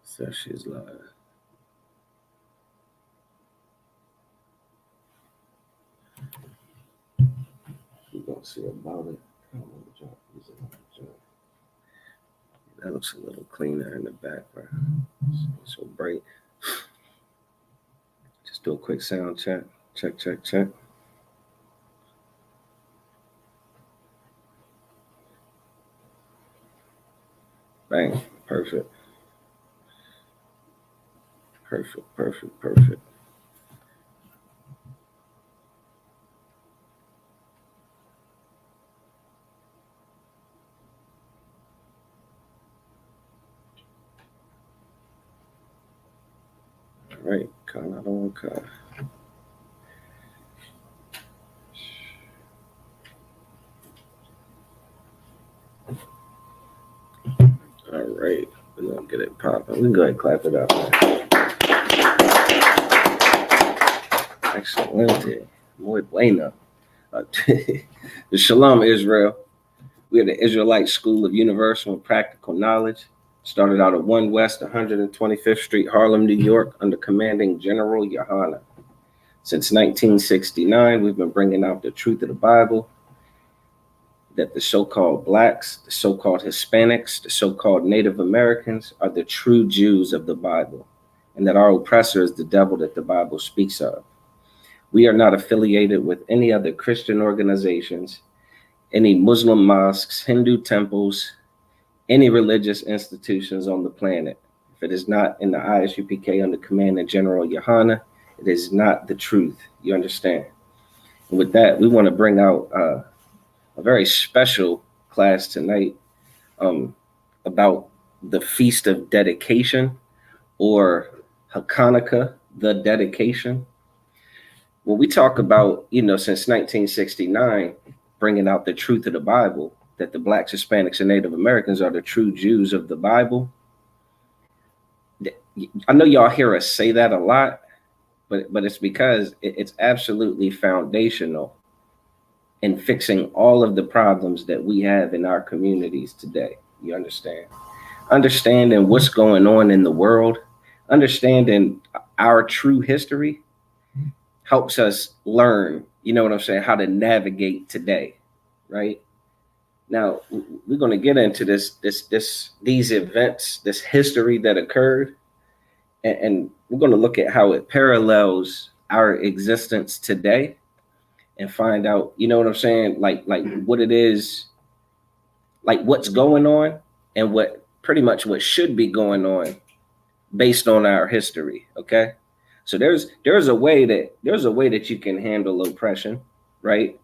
So she's live. We're gonna see about it. That looks a little cleaner in the background. So bright. Just do a quick sound check. Check, check, check. Bang. Perfect. Perfect, perfect, perfect. All right, Hachaanakah. All right, we're gonna get it popping. We can go ahead and clap it up. Excellent. Muy bueno. The Shalom, Israel. We are the Israelite School of Universal and Practical Knowledge. Started out at 1 West 125th Street, Harlem, New York, under commanding General Hachaanakah. Since 1969, we've been bringing out the truth of the Bible, that the so-called blacks, the so-called Hispanics, the so-called Native Americans are the true Jews of the Bible, and that our oppressor is the devil that the Bible speaks of. We are not affiliated with any other Christian organizations, any Muslim mosques, Hindu temples, any religious institutions on the planet. If it is not in the ISUPK under command of General Hachaanakah, it is not the truth. You understand? And with that, we want to bring out a very special class tonight about the Feast of Dedication, or Hachaanakah, the dedication. When we talk about, since 1969, bringing out the truth of the Bible, that the blacks, Hispanics, and Native Americans are the true Jews of the Bible. I know y'all hear us say that a lot, but it's because it's absolutely foundational in fixing all of the problems that we have in our communities today. You understand? Understanding what's going on in the world, understanding our true history helps us learn, how to navigate today, right? Now, we're going to get into these events, this history that occurred, and we're going to look at how it parallels our existence today and find out, like what it is, like what's going on and what pretty much what should be going on based on our history, okay? So there's a way that you can handle oppression, right?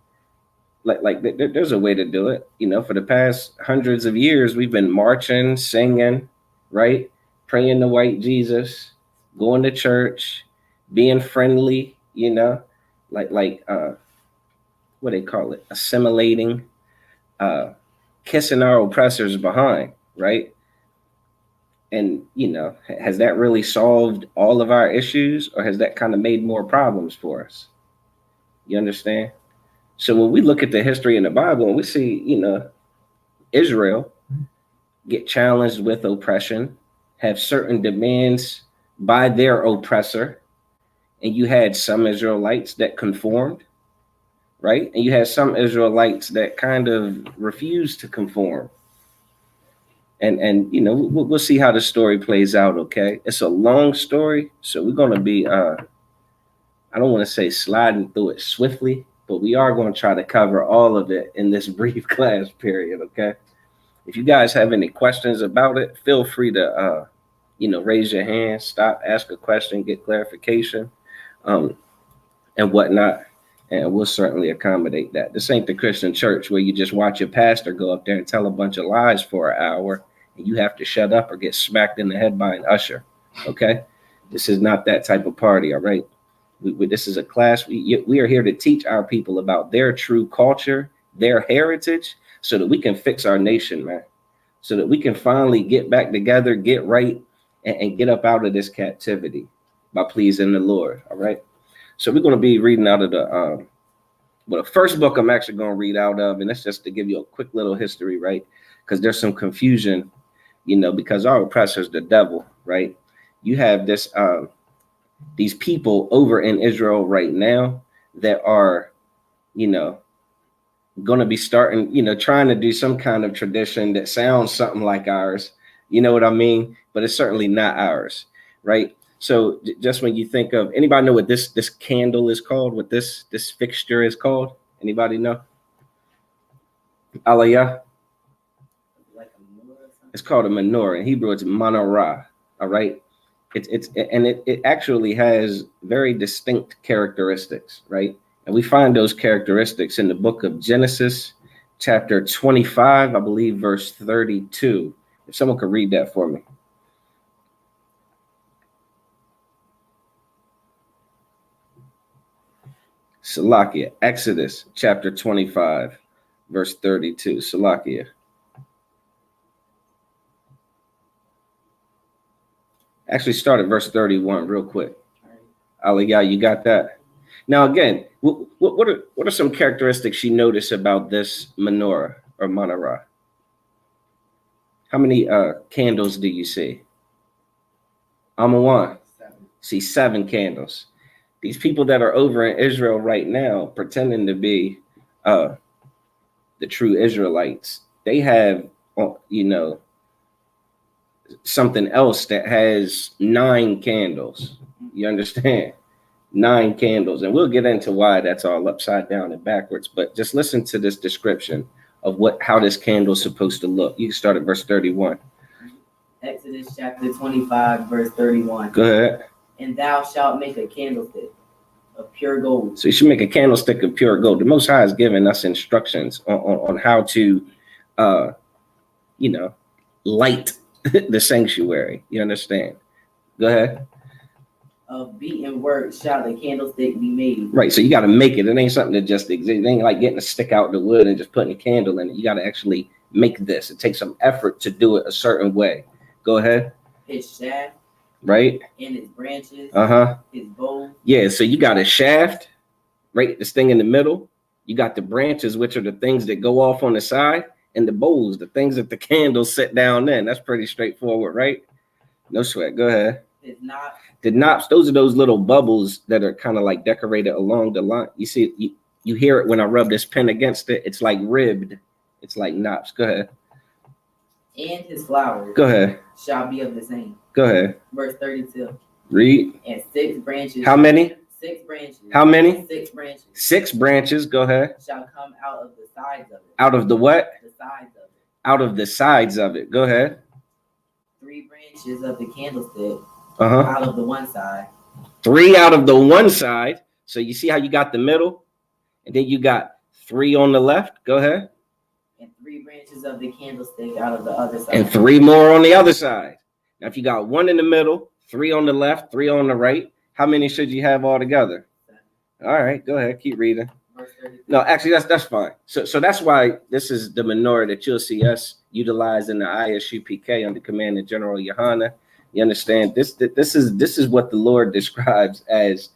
There's a way to do it. For the past hundreds of years, we've been marching, singing, right? Praying to white Jesus, going to church, being friendly, what they call it, assimilating, kissing our oppressors behind, right? And, has that really solved all of our issues, or has that kind of made more problems for us? You understand? So when we look at the history in the Bible and we see, Israel get challenged with oppression, have certain demands by their oppressor, and you had some Israelites that conformed, right? And you had some Israelites that kind of refused to conform. And we'll see how the story plays out, okay? It's a long story, so we're going to be, I don't want to say sliding through it swiftly, but we are going to try to cover all of it in this brief class period, okay? If you guys have any questions about it, feel free to, raise your hand, stop, ask a question, get clarification, and whatnot, and we'll certainly accommodate that. This ain't the Christian church where you just watch your pastor go up there and tell a bunch of lies for an hour, and you have to shut up or get smacked in the head by an usher, okay? This is not that type of party, all right? This is a class. We are here to teach our people about their true culture, their heritage, so that we can fix our nation, man. So that we can finally get back together, get right, and get up out of this captivity by pleasing the Lord, all right? So we're going to be reading out of the first book I'm actually going to read out of, and that's just to give you a quick little history, right? Because there's some confusion because our oppressor is the devil, right? You have these people over in Israel right now that are, going to be starting, trying to do some kind of tradition that sounds something like ours. You know what I mean? But it's certainly not ours, right? So just when you think of, anybody know what this candle is called? What this fixture is called? Anybody know? Aliyah? It's called a menorah. In Hebrew, it's manorah. All right. It actually has very distinct characteristics, right? And we find those characteristics in the book of Genesis, chapter 25, I believe, verse 32. If someone could read that for me. Salakia, Exodus, chapter 25, verse 32. Salakia. Actually, start at verse 31 real quick. Aliyah, you got that? Now, again, what are some characteristics you notice about this menorah or menorah? How many candles do you see? Amawan. See 7 candles. These people that are over in Israel right now, pretending to be the true Israelites, they have, something else that has 9 candles. You understand? 9 candles, and we'll get into why that's all upside down and backwards. But just listen to this description of how this candle is supposed to look. You can start at verse 31. Exodus chapter 25, verse 31. Go ahead. And thou shalt make a candlestick of pure gold. So you should make a candlestick of pure gold. The Most High has given us instructions on how to, light the sanctuary. You understand? Go ahead. Of beaten work shall the candlestick be made. Right, so you got to make it. It ain't something that just exists. It ain't like getting a stick out the wood and just putting a candle in it. You got to actually make this. It takes some effort to do it a certain way. Go ahead. Its shaft. Right. And its branches. Its bowl. Yeah, so you got a shaft, right? This thing in the middle. You got the branches, which are the things that go off on the side, and the bowls, the things that the candles sit down in. That's pretty straightforward, right? No sweat. Go ahead. The knops, those are those little bubbles that are kind of like decorated along the line. You see, you hear it when I rub this pen against it. It's like ribbed. It's like knops. Go ahead. And his flowers. Go ahead. Shall be of the same. Go ahead. Verse 32. Read. And 6 branches. How many? 6 branches. How many? 6 branches. 6 branches. Go ahead. Shall come out of the sides of it. Out of the what? The sides of it. Out of the sides of it. Go ahead. 3 branches of the candlestick. Out of the one side. 3 out of the one side. So you see how you got the middle, and then you got 3 on the left. Go ahead. And 3 branches of the candlestick out of the other side. And 3 more on the other side. Now, if you got 1 in the middle, 3 on the left, 3 on the right, how many should you have all together? 7. All right, go ahead, keep reading. No, actually, that's fine. So that's why this is the menorah that you'll see us utilize in the ISUPK under command of General Hachaanakah. You understand? This is what the Lord describes as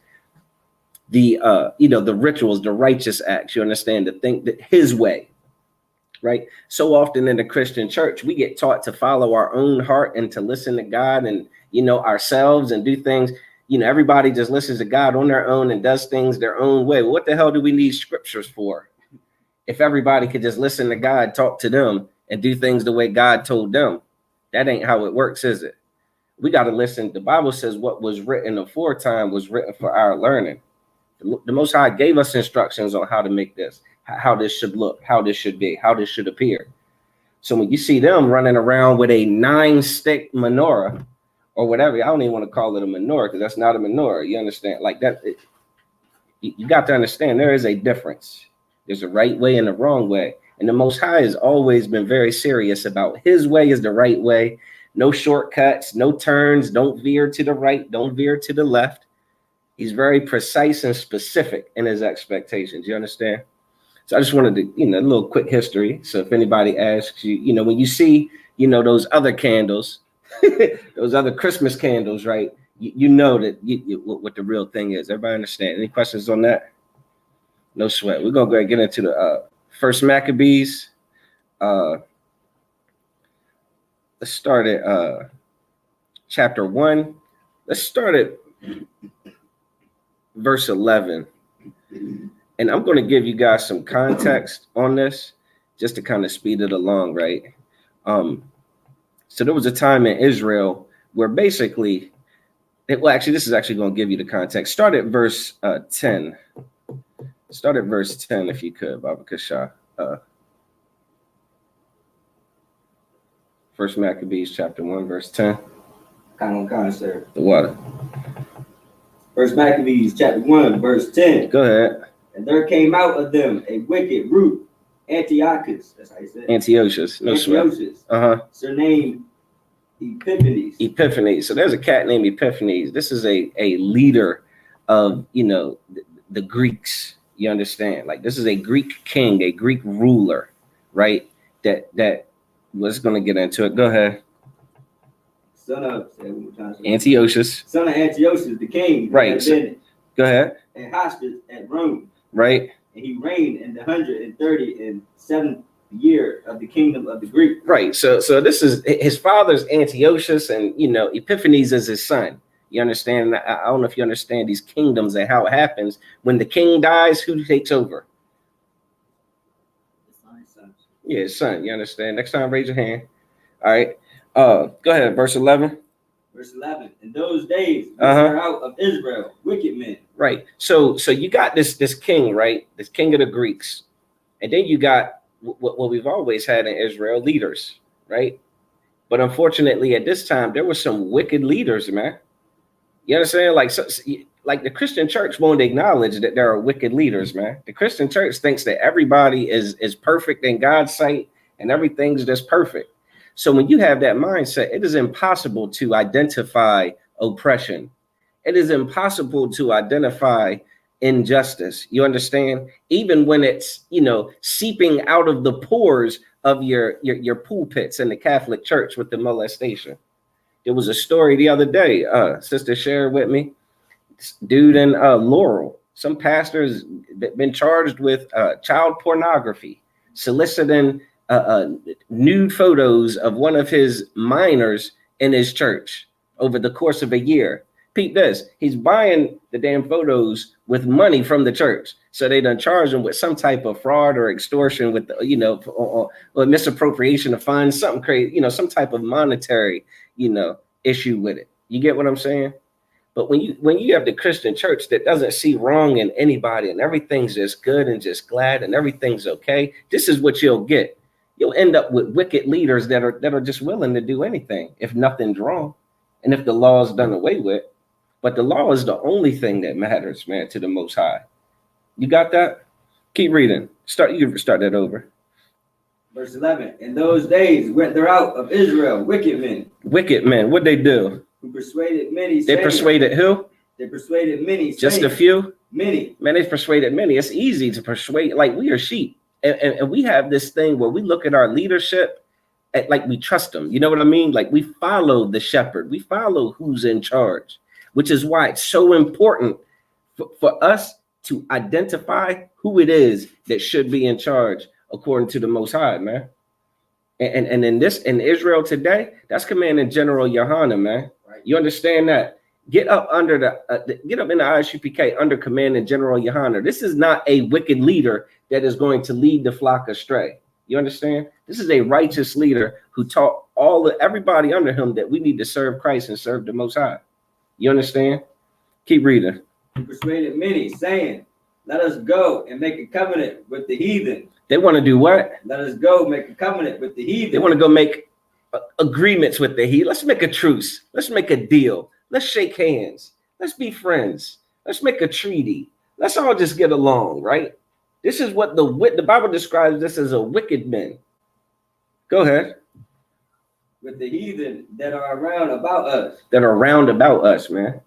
the the rituals, the righteous acts. You understand? To think that His way, right? So often in the Christian church, we get taught to follow our own heart and to listen to God and ourselves and do things. Everybody just listens to God on their own and does things their own way. Well, what the hell do we need scriptures for? If everybody could just listen to God, talk to them, and do things the way God told them, that ain't how it works, is it? We got to listen. The Bible says what was written aforetime was written for our learning. The Most High gave us instructions on how to make this, how this should look, how this should be, how this should appear. So when you see them running around with a 9-stick menorah or whatever, I don't even want to call it a menorah because that's not a menorah. You understand? Like that, you got to understand there is a difference. There's a right way and a wrong way. And the Most High has always been very serious about His way is the right way. No shortcuts, no turns, don't veer to the right, don't veer to the left. He's very precise and specific in His expectations. You understand? So I just wanted to, a little quick history. So if anybody asks you, when you see, those other candles, those other Christmas candles, right? You know that what the real thing is. Everybody understand? Any questions on that? No sweat. We're going to go ahead and get into the First Maccabees. let's start at chapter 1. Let's start at verse 11. And I'm going to give you guys some context on this just to kind of speed it along, right? So there was a time in Israel where basically, actually, this is actually going to give you the context. Start at verse 10. Start at verse 10 if you could, Baba Kasha. First Maccabees chapter 1, verse 10. Sir. The water. First Maccabees chapter 1, verse 10. Go ahead. And there came out of them a wicked root, Antiochus. That's how you say it. Antiochus. No sweat. Antiochus. Surnamed Epiphanes. Epiphanes. So there's a cat named Epiphanes. This is a leader of, the Greeks. You understand? Like, this is a Greek king, a Greek ruler, right? That was going to get into it. Go ahead. Son of Antiochus. Son of Antiochus, the king. Right. So, go ahead. And hostage at Rome. Right. And he reigned in the 137th year of the kingdom of the Greeks. Right. So this is his father's Antiochus, and Epiphanes is his son. You understand? I don't know if you understand these kingdoms and how it happens. When the king dies, who takes over? Son. Yeah, his son. You understand? Next time, raise your hand. All right. Go ahead. Verse 11. Verse 11. In those days, were out of Israel wicked men. Right. So you got this king, right? This king of the Greeks, and then you got what we've always had in Israel, leaders, right? But unfortunately, at this time, there were some wicked leaders, man. You understand? Like the Christian church won't acknowledge that there are wicked leaders, man. The Christian church thinks that everybody is perfect in God's sight and everything's just perfect. So when you have that mindset, it is impossible to identify oppression. It is impossible to identify injustice. You understand? Even when it's, seeping out of the pores of your pulpits in the Catholic Church with the molestation. There was a story the other day, sister shared with me, dude in Laurel, some pastors been charged with child pornography, soliciting nude photos of one of his minors in his church over the course of a year. Peep this, he's buying the damn photos with money from the church. So they done charge him with some type of fraud or extortion with, or misappropriation of funds, something crazy, some type of monetary, issue with it. You get what I'm saying? But when you have the Christian church that doesn't see wrong in anybody and everything's just good and just glad and everything's okay, this is what you'll get. You'll end up with wicked leaders that are just willing to do anything if nothing's wrong and if the law is done away with. But the law is the only thing that matters, man, to the Most High. You got that? Keep reading. You can start that over. Verse 11. In those days went there out of Israel wicked men. Wicked men. What'd they do? Who persuaded many. They persuaded who? They persuaded many. Just a few? Many. Man, they persuaded many. It's easy to persuade. Like, we are sheep. And we have this thing where we look at our leadership like we trust them. You know what I mean? Like, we follow the shepherd. We follow who's in charge, which is why it's so important for us to identify who it is that should be in charge according to the Most High, man. And in Israel today, that's Commanding General Hachaanakah, man. Right. You understand that? Get up under get up in the ISUPK under Commanding General Hachaanakah. This is not a wicked leader that is going to lead the flock astray. You understand? This is a righteous leader who taught everybody under him that we need to serve Christ and serve the Most High. You understand? Keep reading. He persuaded many, saying, "Let us go and make a covenant with the heathen." They want to do what? Let us go make a covenant with the heathen. They want to go make agreements with the heathen. Let's make a truce. Let's make a deal. Let's shake hands. Let's be friends. Let's make a treaty. Let's all just get along, right? This is what the Bible describes this as a wicked man. Go ahead. With the heathen that are around about us. That are round about us, man.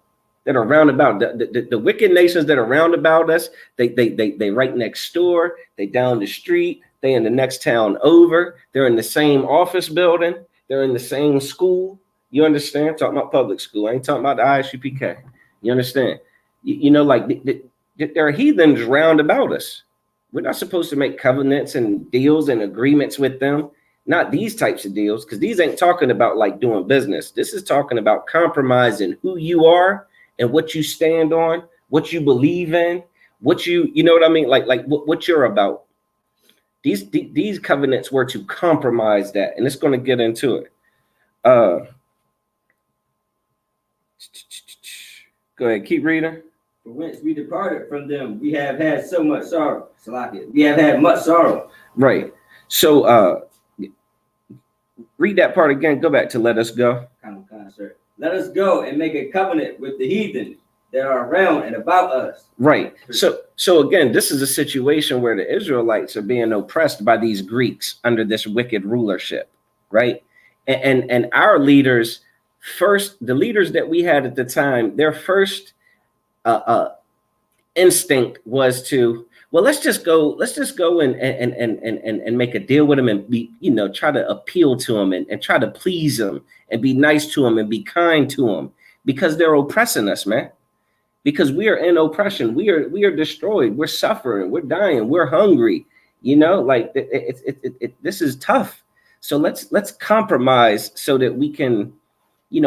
That are round about the wicked nations that are round about us. They right next door. They down the street. They in the next town over. They're in the same office building. They're in the same school. You understand? I'm talking about public school. I ain't talking about the ISUPK. You understand? There are heathens round about us. We're not supposed to make covenants and deals and agreements with them. Not these types of deals, because these ain't talking about like doing business. This is talking about compromising who you are and what you stand on, what you believe in, what you know what I mean? Like what you're about. These covenants were to compromise that, and it's going to get into it. Go ahead, keep reading. For whence we departed from them, we have had so much sorrow. Salakia. We have had much sorrow. Right. So read that part again. Go back to let us go. Sir. Let us go and make a covenant with the heathen that are around and about us. Right. So again, this is a situation where the Israelites are being oppressed by these Greeks under this wicked rulership, right? And our leaders, the leaders that we had at the time, their first instinct was to, well, let's just go and make a deal with them and be, try to appeal to them and try to please them and be nice to them and be kind to them, because they're oppressing us, man. Because we are in oppression, we are destroyed, we're suffering, we're dying, we're hungry, like this is tough. So let's compromise so that we can,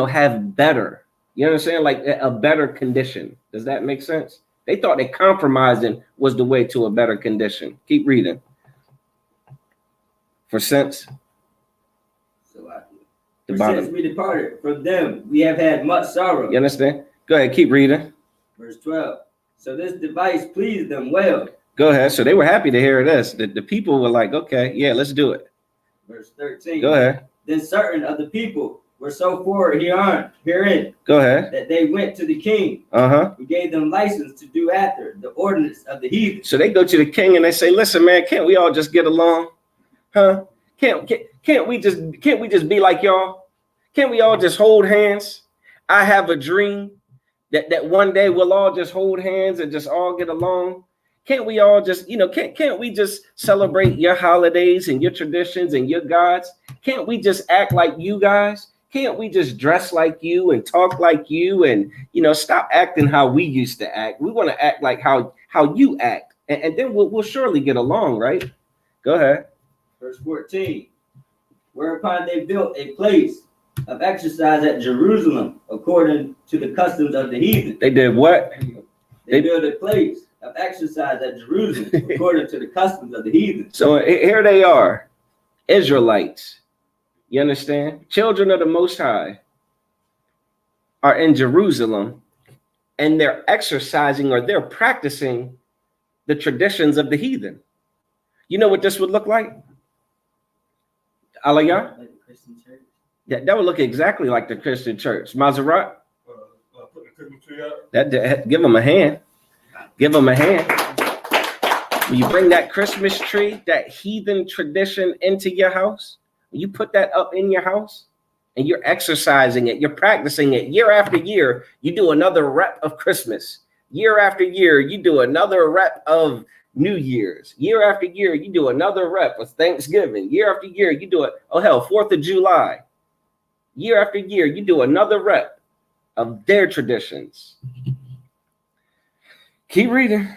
have better, you know what I'm saying, like a better condition. Does that make sense? They thought that compromising was the way to a better condition. Keep reading. For since since we departed from them, we have had much sorrow. You understand? Go ahead, keep reading. Verse 12. So this device pleased them well. Go ahead. So they were happy to hear this. The people were like, okay, yeah, let's do it. Verse 13. Go ahead. Then certain of the people were so forward herein. Go ahead. That they went to the king. Who gave them license to do after the ordinance of the heathen. So they go to the king and they say, listen, man, can't we all just get along? Huh? Can't we just be like y'all? Can't we all just hold hands? I have a dream that one day we'll all just hold hands and just all get along. Can't we all just, can't we just celebrate your holidays and your traditions and your gods? Can't we just act like you guys? Can't we just dress like you and talk like you and, stop acting how we used to act? We want to act like how you act. And then we'll surely get along, right? Go ahead. Verse 14. Whereupon they built a place of exercise at Jerusalem, according to the customs of the heathen. They did what? They built a place of exercise at Jerusalem, according to the customs of the heathen. So here they are, Israelites. You understand? Children of the Most High are in Jerusalem, and they're exercising or they're practicing the traditions of the heathen. You know what this would look like? Aliyah? Like the Christian church. That would look exactly like the Christian church. Maserat? Put the Christmas tree up. That give them a hand. Give them a hand. When you bring that Christmas tree, that heathen tradition into your house, when you put that up in your house and you're exercising it, you're practicing it year after year, you do another rep of Christmas. Year after year, you do another rep of New Year's. Year after year, you do another rep of Thanksgiving. Year after year, you do it. Oh, hell, 4th of July. Year after year, you do another rep of their traditions. Keep reading.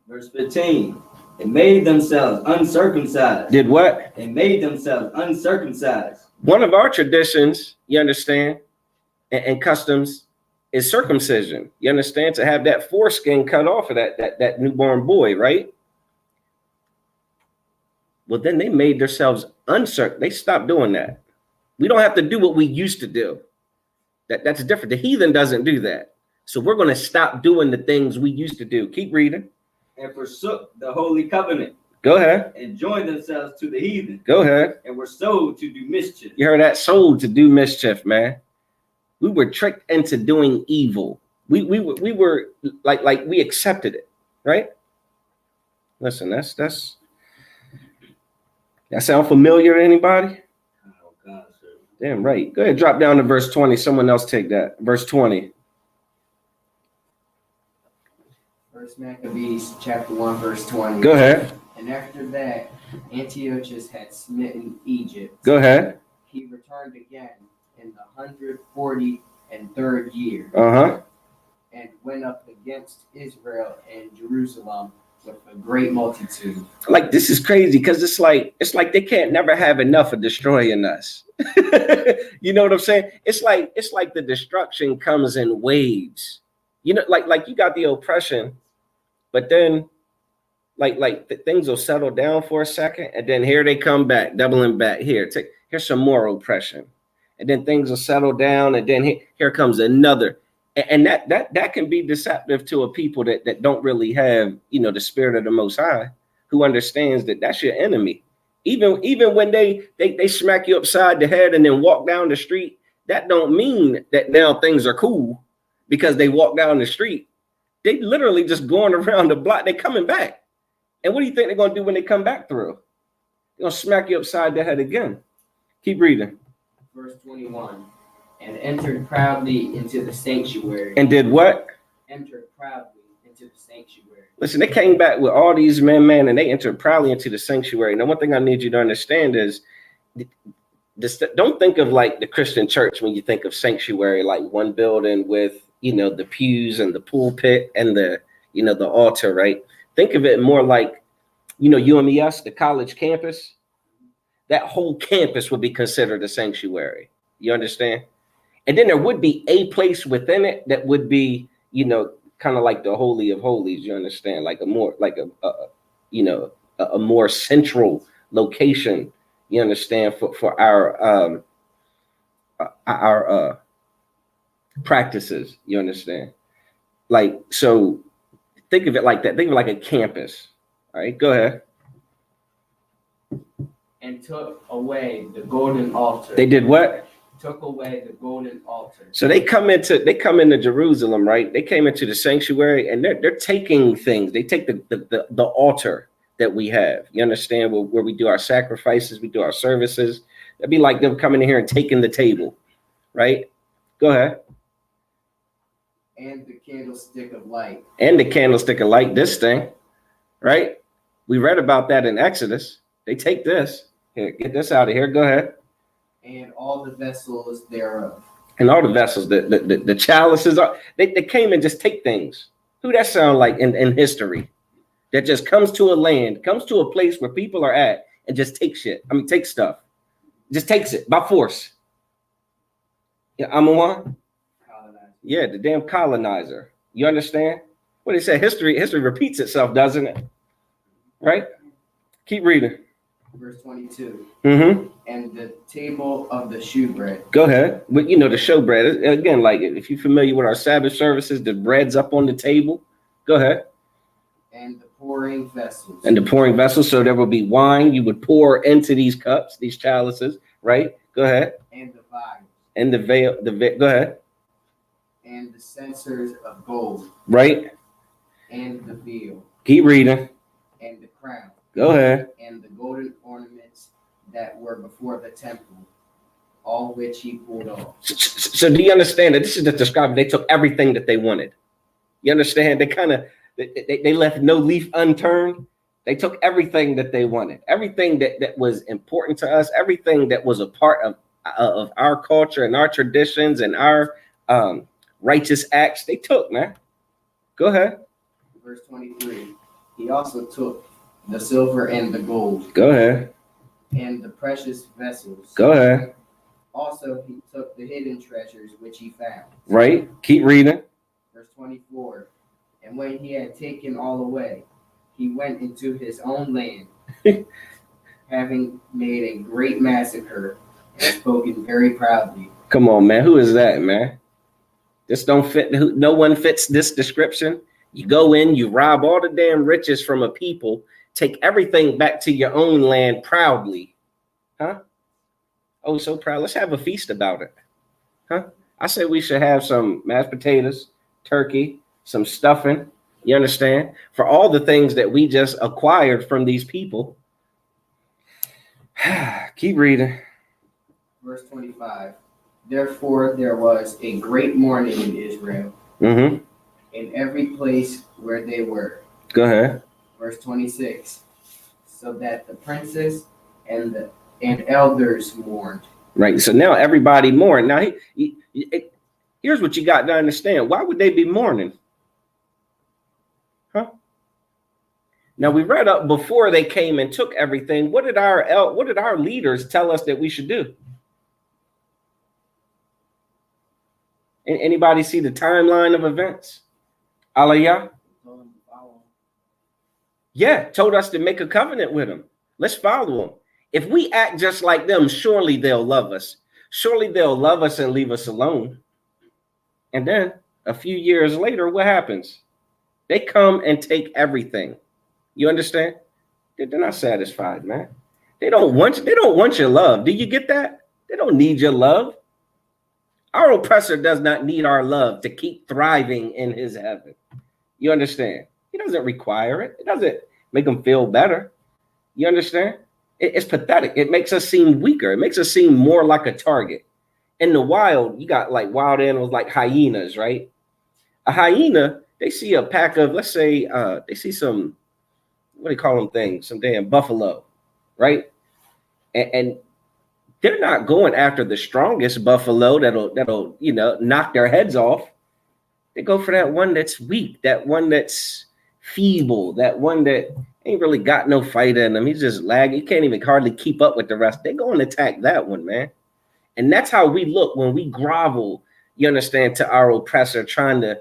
Verse 15. They made themselves uncircumcised. Did what? They made themselves uncircumcised. One of our traditions, you understand, and customs is circumcision. You understand? To have that foreskin cut off of that newborn boy, right? Well, then they made themselves uncircumcised. They stopped doing that. We don't have to do what we used to do. That's different. The heathen doesn't do that. So we're going to stop doing the things we used to do. Keep reading. And forsook the holy covenant. Go ahead. And joined themselves to the heathen. Go ahead. And were sold to do mischief. You heard that? Sold to do mischief, man. We were tricked into doing evil. We were like we accepted it, right? Listen, that sound familiar to anybody? Oh God, sir. Damn right. Go ahead, drop down to verse 20. Someone else take that. Verse 20. First Maccabees chapter 1, verse 20. Go ahead. And after that, Antiochus had smitten Egypt. Go ahead. He returned again in the 143rd year. Uh-huh. And went up against Israel and Jerusalem with a great multitude. Like, this is crazy because it's like they can't never have enough of destroying us. You know what I'm saying? It's like the destruction comes in waves. You know, like you got the oppression, but then things will settle down for a second, and then here they come back, doubling back. Here's some more oppression, and then things will settle down, and then here comes another. And that can be deceptive to a people that don't really have, you know, the spirit of the Most High, who understands that that's your enemy. Even when they smack you upside the head and then walk down the street, that don't mean that now things are cool because they walk down the street. They literally just going around the block. They coming back. And what do you think they're going to do when they come back through? They're going to smack you upside the head again. Keep reading. Verse 21. And entered proudly into the sanctuary. And did what? Entered proudly into the sanctuary. Listen, they came back with all these men, and they entered proudly into the sanctuary. Now, one thing I need you to understand is don't think of like the Christian church when you think of sanctuary, like one building with, you know, the pews and the pulpit and the, you know, the altar, right? Think of it more like, you know, UMES, the college campus. That whole campus would be considered a sanctuary. You understand? And then there would be a place within it that would be, you know, kind of like the Holy of Holies. You understand? Like a more, like a more central location. You understand? For our practices. You understand? Like, so think of it like that. Think of it like a campus. All right, go ahead. And took away the golden altar. They did what? Took away the golden altar. So they come into Jerusalem, right? They came into the sanctuary, and they're taking things. They take the altar that we have. You understand? Where we do our sacrifices, we do our services. It'd be like them coming in here and taking the table, right? Go ahead. And the candlestick of light. And the candlestick of light, this thing, right? We read about that in Exodus. They take this. Here, get this out of here. Go ahead. And all the vessels thereof. And all the vessels, the chalices, they came and just take things. Who that sound like in history? That just comes to a land, comes to a place where people are at and just take shit. I mean, take stuff. Just takes it by force. Yeah, I'm one. Yeah, the damn colonizer. You understand? What they say, history repeats itself, doesn't it? Right? Keep reading. Verse 22. Mm-hmm. And the table of the shewbread. Go ahead. But you know, the showbread, again, like if you're familiar with our Sabbath services, the bread's up on the table. Go ahead. And the pouring vessels. And the pouring vessels. So there will be wine you would pour into these cups, these chalices, right? Go ahead. And the vials. And the veil, go ahead. And the censers of gold. Right. And the veil. Keep reading. And the crown. Go ahead. And the golden ornaments that were before the temple, all which he pulled off. So do you understand that this is just describing they took everything that they wanted? You understand? They left no leaf unturned. They took everything that they wanted, everything that was important to us, everything that was a part of our culture and our traditions and our righteous acts. They took, man. Go ahead. Verse 23. He also took the silver and the gold. Go ahead. And the precious vessels. Go ahead. Also, he took the hidden treasures which he found. Right. Keep reading. Verse 24. And when he had taken all away, he went into his own land, having made a great massacre and spoken very proudly. Come on, man. Who is that, man? This don't fit. No one fits this description. You go in, you rob all the damn riches from a people, take everything back to your own land proudly. Huh? Oh, so proud. Let's have a feast about it. Huh? I say we should have some mashed potatoes, turkey, some stuffing. You understand? For all the things that we just acquired from these people. Keep reading. Verse 25. Therefore, there was a great mourning in Israel. Mm-hmm. In every place where they were. Go ahead. Verse 26. So that the princes and elders mourned. Right. So now everybody mourned. Now, here's what you got to understand. Why would they be mourning? Huh? Now we read up before they came and took everything. What did our leaders tell us that we should do? Anybody see the timeline of events? Aliyah? Yeah, told us to make a covenant with them. Let's follow them. If we act just like them, surely they'll love us. Surely they'll love us and leave us alone. And then a few years later, what happens? They come and take everything. You understand? They're not satisfied, man. They don't want your love. Do you get that? They don't need your love. Our oppressor does not need our love to keep thriving in his heaven. You understand? He doesn't require it. It doesn't make him feel better. You understand? It's pathetic. It makes us seem weaker. It makes us seem more like a target. In the wild, you got like wild animals like hyenas, right? A hyena, they see a pack of, let's say, they see some, what do you call them things? Some damn buffalo, right? And they're not going after the strongest buffalo that'll knock their heads off. They go for that one that's weak, that one that's feeble, that one that ain't really got no fight in him. He's just lagging. He can't even hardly keep up with the rest. They go and attack that one, man. And that's how we look when we grovel, you understand, to our oppressor, trying to,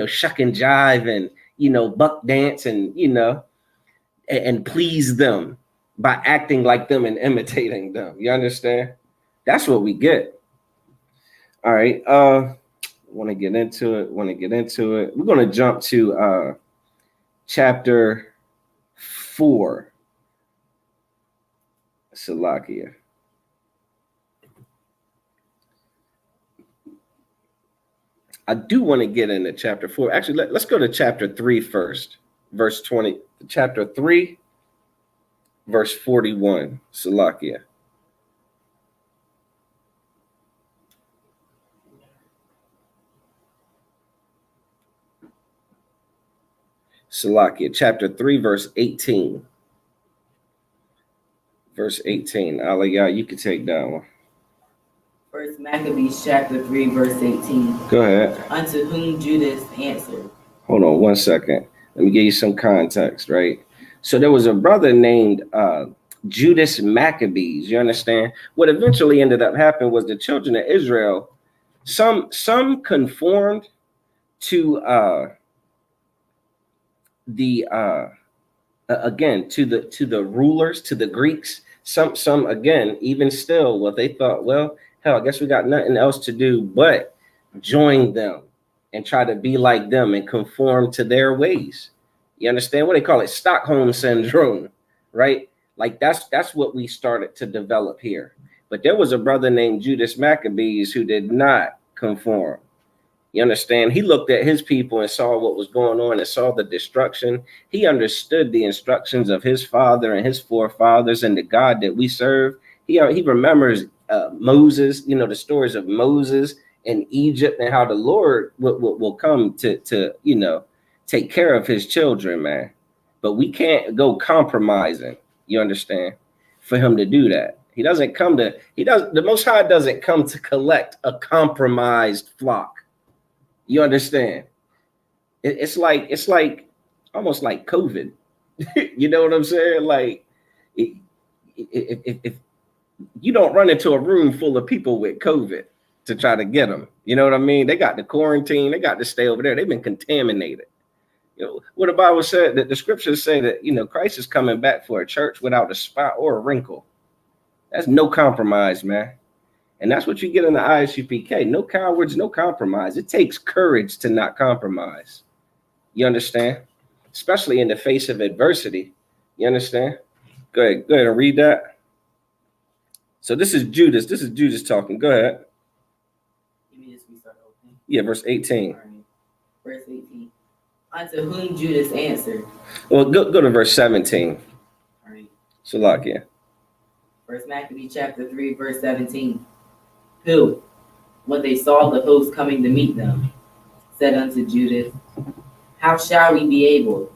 shuck and jive and, buck dance and, and please them by acting like them and imitating them. You understand? That's what we get. All right. Want to get into it. We're going to jump to chapter 4. Salakia. I do want to get into chapter 4. Actually, let's go to chapter 3 first. Verse 20. Chapter 3, verse 41. Salakia. Salakia, chapter 3, verse 18. Verse 18. Aliyah, you can take that one. First Maccabees chapter 3, verse 18. Go ahead. Unto whom Judas answered. Hold on 1 second. Let me give you some context, right? So there was a brother named Judas Maccabees. You understand? What eventually ended up happening was the children of Israel, some conformed to again to the rulers, to the Greeks. Some again, even still, well, they thought, well, hell, I guess we got nothing else to do but join them and try to be like them and conform to their ways. You understand what they call it? Stockholm syndrome, right? Like that's what we started to develop here. But there was a brother named Judas Maccabees who did not conform. You understand? He looked at his people and saw what was going on and saw the destruction. He understood the instructions of his father and his forefathers and the God that we serve. He remembers Moses, the stories of Moses in Egypt and how the Lord will come to take care of his children, man. But we can't go compromising, you understand, for him to do that. The Most High doesn't come to collect a compromised flock. You understand? It's like almost like COVID. You know what I'm saying? Like if you don't run into a room full of people with COVID to try to get them, you know what I mean? They got the quarantine. They got to stay over there. They've been contaminated. What the Bible said, that the scriptures say that, Christ is coming back for a church without a spot or a wrinkle. That's no compromise, man. And that's what you get in the ISUPK. No cowards, no compromise. It takes courage to not compromise. You understand? Especially in the face of adversity. You understand? Go ahead and read that. So this is Judas. This is Judas talking. Go ahead. Yeah, verse 18. Right. Verse 18. Unto whom Judas answered. Well, go to verse 17. All right. Salakia. First Maccabees chapter 3, verse 17. Who, when they saw the host coming to meet them, said unto Judas, how shall we be able,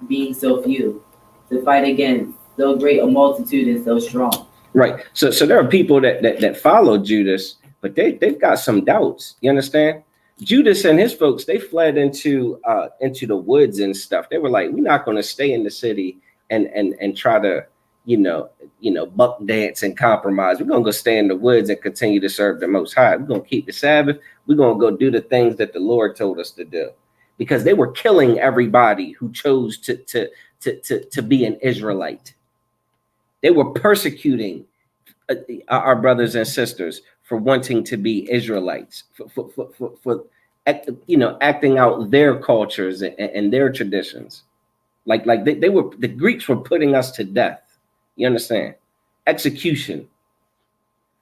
being so few, to fight against so great a multitude and so strong? Right. So there are people that follow Judas, but they've got some doubts. You understand? Judas and his folks, they fled into the woods and stuff. They were like, we're not going to stay in the city and try to, buck dance and compromise. We're going to go stay in the woods and continue to serve the Most High. We're going to keep the Sabbath. We're going to go do the things that the Lord told us to do, because they were killing everybody who chose to be an Israelite. They were persecuting our brothers and sisters for wanting to be Israelites, for acting out their cultures and their traditions. Like the Greeks were putting us to death. You understand? Execution.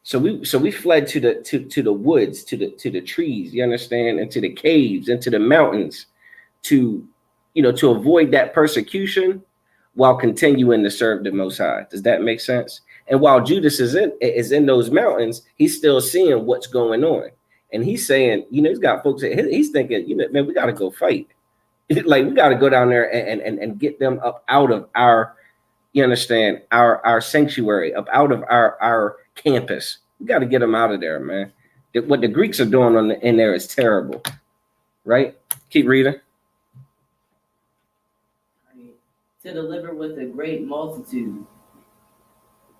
So we fled to the woods, to the trees, you understand, and to the caves, and to the mountains, to avoid that persecution while continuing to serve the Most High. Does that make sense? And while Judas is in those mountains, he's still seeing what's going on. And he's saying, he's got folks, he's thinking, man, we got to go fight. Like, we got to go down there and get them up out of our, you understand, our sanctuary, up out of our campus. We got to get them out of there, man. What the Greeks are doing in there is terrible, right? Keep reading. To deliver with a great multitude.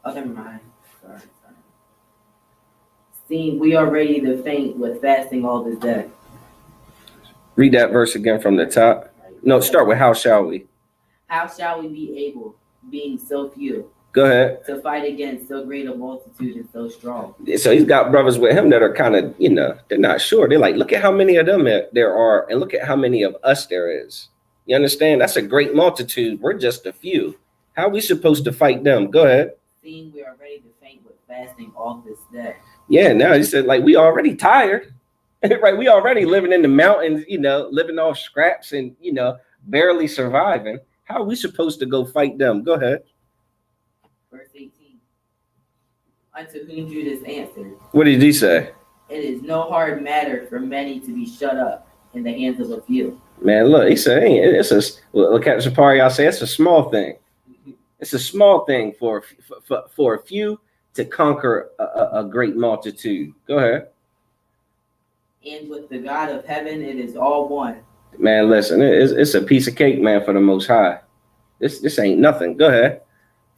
Oh, never mind. Sorry. Seeing we are ready to faint with fasting all this day. Read that verse again from the top. No, start with how shall we? How shall we be able, being so few, Go ahead. to fight against so great a multitude and so strong? So he's got brothers with him that are kind of, they're not sure. They're like, look at how many of them there are, and look at how many of us there is. You understand? That's a great multitude. We're just a few. How are we supposed to fight them? Go ahead. Seeing we are ready to faint with fasting all this day. Yeah, now he said, like, we already tired. Right? We already living in the mountains, living off scraps and, barely surviving. How are we supposed to go fight them? Go ahead. Verse 18. Unto whom Judas answered, What did he say? it is no hard matter for many to be shut up in the hands of a few. Man, look, he said, look at Shapari, I'll say it's a small thing. It's a small thing for a few to conquer a great multitude. Go ahead. And with the God of heaven, it is all one. Man, listen, it's a piece of cake, man, for the Most High. This ain't nothing. Go ahead.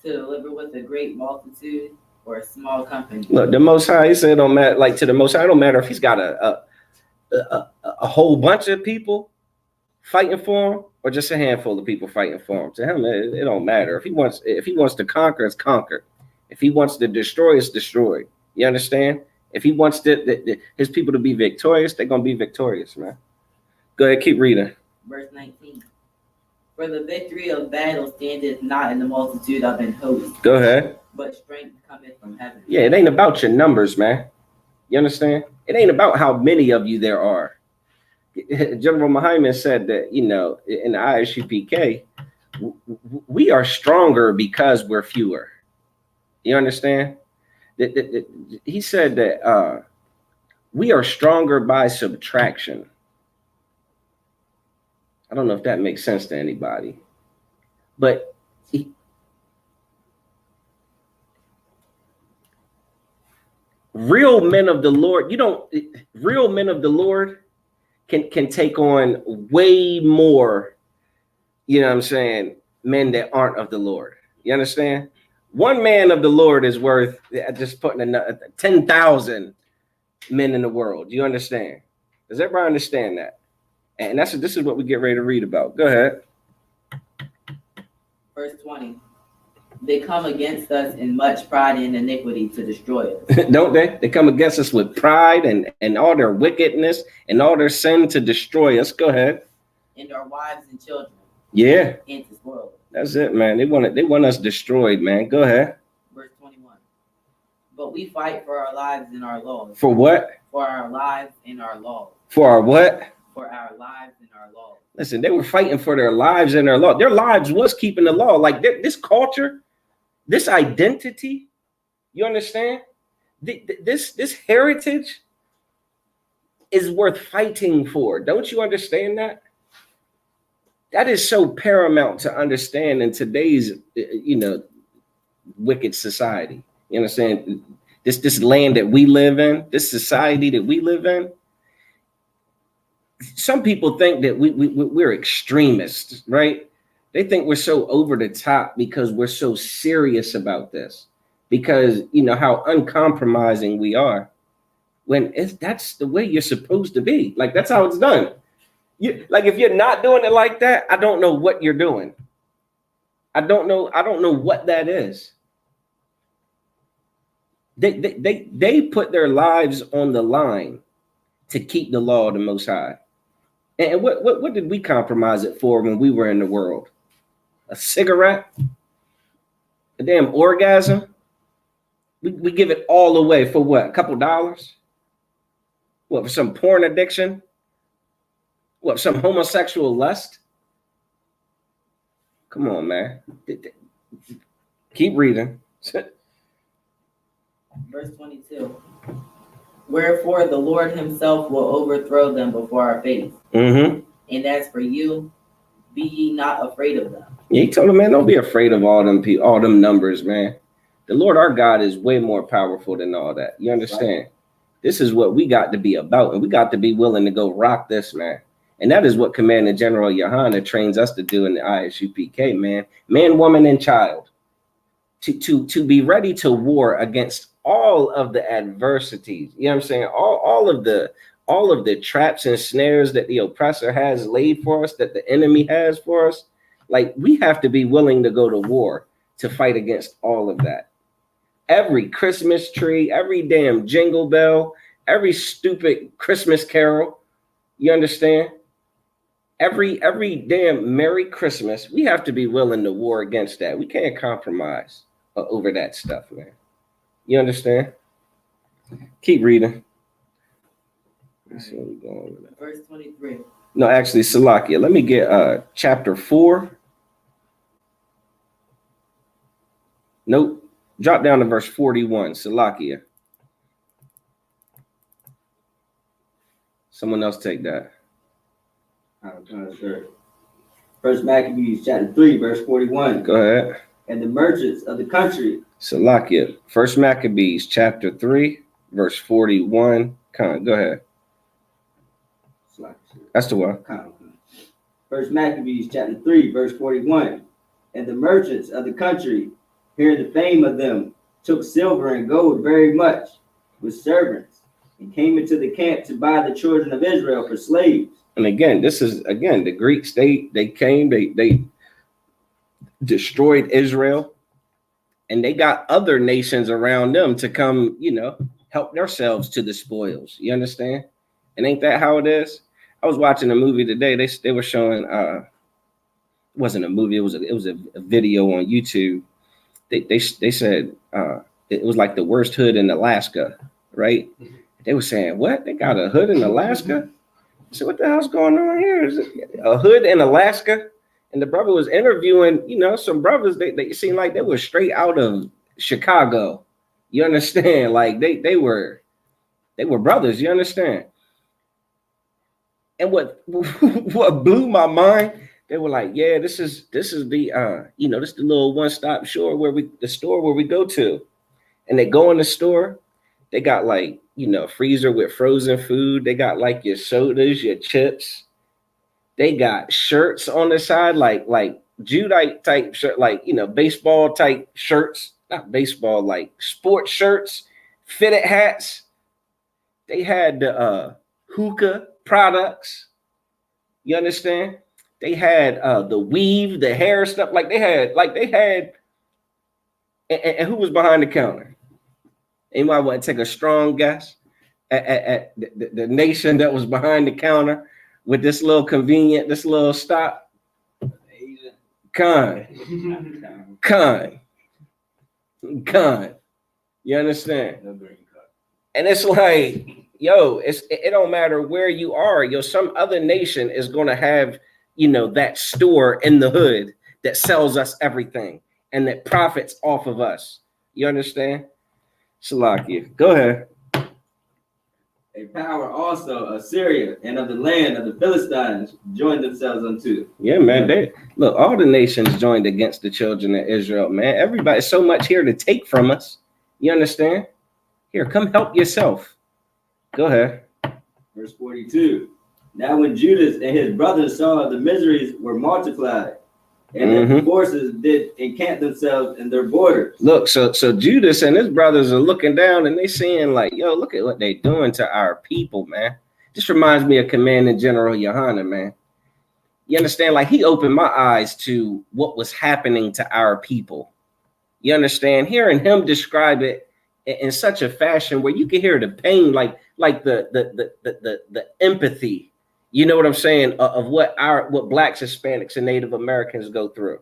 To deliver with a great multitude or a small company. Look, the Most High, he said, don't matter. Like, to the Most High, it don't matter if he's got a whole bunch of people fighting for him or just a handful of people fighting for him. To him, it don't matter. If he wants to conquer, it's conquered. If he wants to destroy, it's destroyed. You understand? If he wants his people to be victorious, they're gonna be victorious, man. Go ahead, keep reading. Verse 19. For the victory of battle standeth not in the multitude of an host, Go ahead. but strength cometh from heaven. Yeah, it ain't about your numbers, man. You understand? It ain't about how many of you there are. General Muhammad said that, in the ISUPK, we are stronger because we're fewer. You understand? He said that we are stronger by subtraction. I don't know if that makes sense to anybody, but real men of the Lord, real men of the Lord can take on way more, men that aren't of the Lord. You understand? One man of the Lord is worth just putting 10,000 men in the world. Do you understand? Does everybody understand that? And this is what we get ready to read about. Go ahead. Verse 20. They come against us in much pride and iniquity to destroy us. Don't they? They come against us with pride and all their wickedness and all their sin to destroy us. Go ahead. And our wives and children. Yeah. And to spoil us. That's it, man. They want us destroyed, man. Go ahead. Verse 21. But we fight for our lives and our laws. For what? For our lives and our laws. For our what? For our lives and our laws. Listen, they were fighting for their lives and their law. Their lives was keeping the law. Like this culture, this identity, you understand? This heritage is worth fighting for. Don't you understand that? That is so paramount to understand in today's, wicked society. You understand? This land that we live in, this society that we live in, some people think that we're extremists, right? They think we're so over the top because we're so serious about this, because you know how uncompromising we are. When that's the way you're supposed to be. Like that's how it's done. Like if you're not doing it like that, I don't know what you're doing. I don't know what that is. They put their lives on the line to keep the law of the Most High. And what did we compromise it for when we were in the world? A cigarette? A damn orgasm? We give it all away for what? A couple dollars? What, for some porn addiction? What, some homosexual lust? Come on, man. Keep reading. Verse 22. Wherefore the Lord himself will overthrow them before our face. Mm-hmm. And as for you, be ye not afraid of them. Yeah, he told him, man, don't be afraid of all them people, all them numbers, man. The Lord our God is way more powerful than all that. You understand? Right. This is what we got to be about, and we got to be willing to go rock this, man. And that is what Commander General Hachaanakah trains us to do in the ISUPK, man. Man, woman, and child. To be ready to war against all of the adversities. You know what I'm saying? All of the traps and snares that the oppressor has laid for us, that the enemy has for us. Like, we have to be willing to go to war to fight against all of that. Every Christmas tree, every damn jingle bell, every stupid Christmas carol. You understand? Every damn Merry Christmas, we have to be willing to war against that. We can't compromise over that stuff, man. You understand? Keep reading. Let's see where we're going with that. Verse 23. No, actually, Salakia. Let me get chapter 4. Nope. Drop down to verse 41. Salakia. Someone else take that. First Maccabees chapter 3, verse 41. Go ahead. And the merchants of the country. Salakia. First Maccabees chapter 3, verse 41. Go ahead. That's the one. First Maccabees chapter 3, verse 41. And the merchants of the country, hearing the fame of them, took silver and gold very much with servants, and came into the camp to buy the children of Israel for slaves. And again, this is the Greeks. They came, they destroyed Israel, and they got other nations around them to come, help themselves to the spoils. You understand? And ain't that how it is? I was watching a movie today. They were showing it wasn't a movie, it was a video on YouTube. They said it was like the worst hood in Alaska, right? They were saying, what? They got a hood in Alaska? I said, what the hell's going on here? Is it a hood in Alaska? And the brother was interviewing, some brothers. They seemed like they were straight out of Chicago. You understand? Like they were brothers. You understand? And what blew my mind, they were like, yeah, this is the this is the little one-stop store where we go to. And they go in the store, they got like, freezer with frozen food. They got like your sodas, your chips. They got shirts on the side, like Judite type shirt, like, baseball type shirts, not baseball, like sports shirts, fitted hats. They had the hookah products. You understand? They had the weave, the hair stuff. Like they had, and who was behind the counter? Anybody want to take a strong guess at the nation that was behind the counter with this little stop? Khan. You understand? And it's like, it don't matter where you are. Some other nation is going to have, that store in the hood that sells us everything and that profits off of us. You understand? Salakia, go ahead. A power also of Syria and of the land of the Philistines joined themselves unto. Yeah, man. All the nations joined against the children of Israel, man. Everybody's so much here to take from us. You understand? Here, come help yourself. Go ahead. Verse 42. Now when Judas and his brothers saw the miseries were multiplied, and that the forces did encamp themselves in their borders. Look, so Judas and his brothers are looking down and they saying like, yo, look at what they doing to our people, man. This reminds me of Commanding General Hachaanakah, man. You understand? Like, he opened my eyes to what was happening to our people. You understand? Hearing him describe it in such a fashion where you can hear the pain, like the empathy. You know what I'm saying? Of what blacks, Hispanics, and Native Americans go through.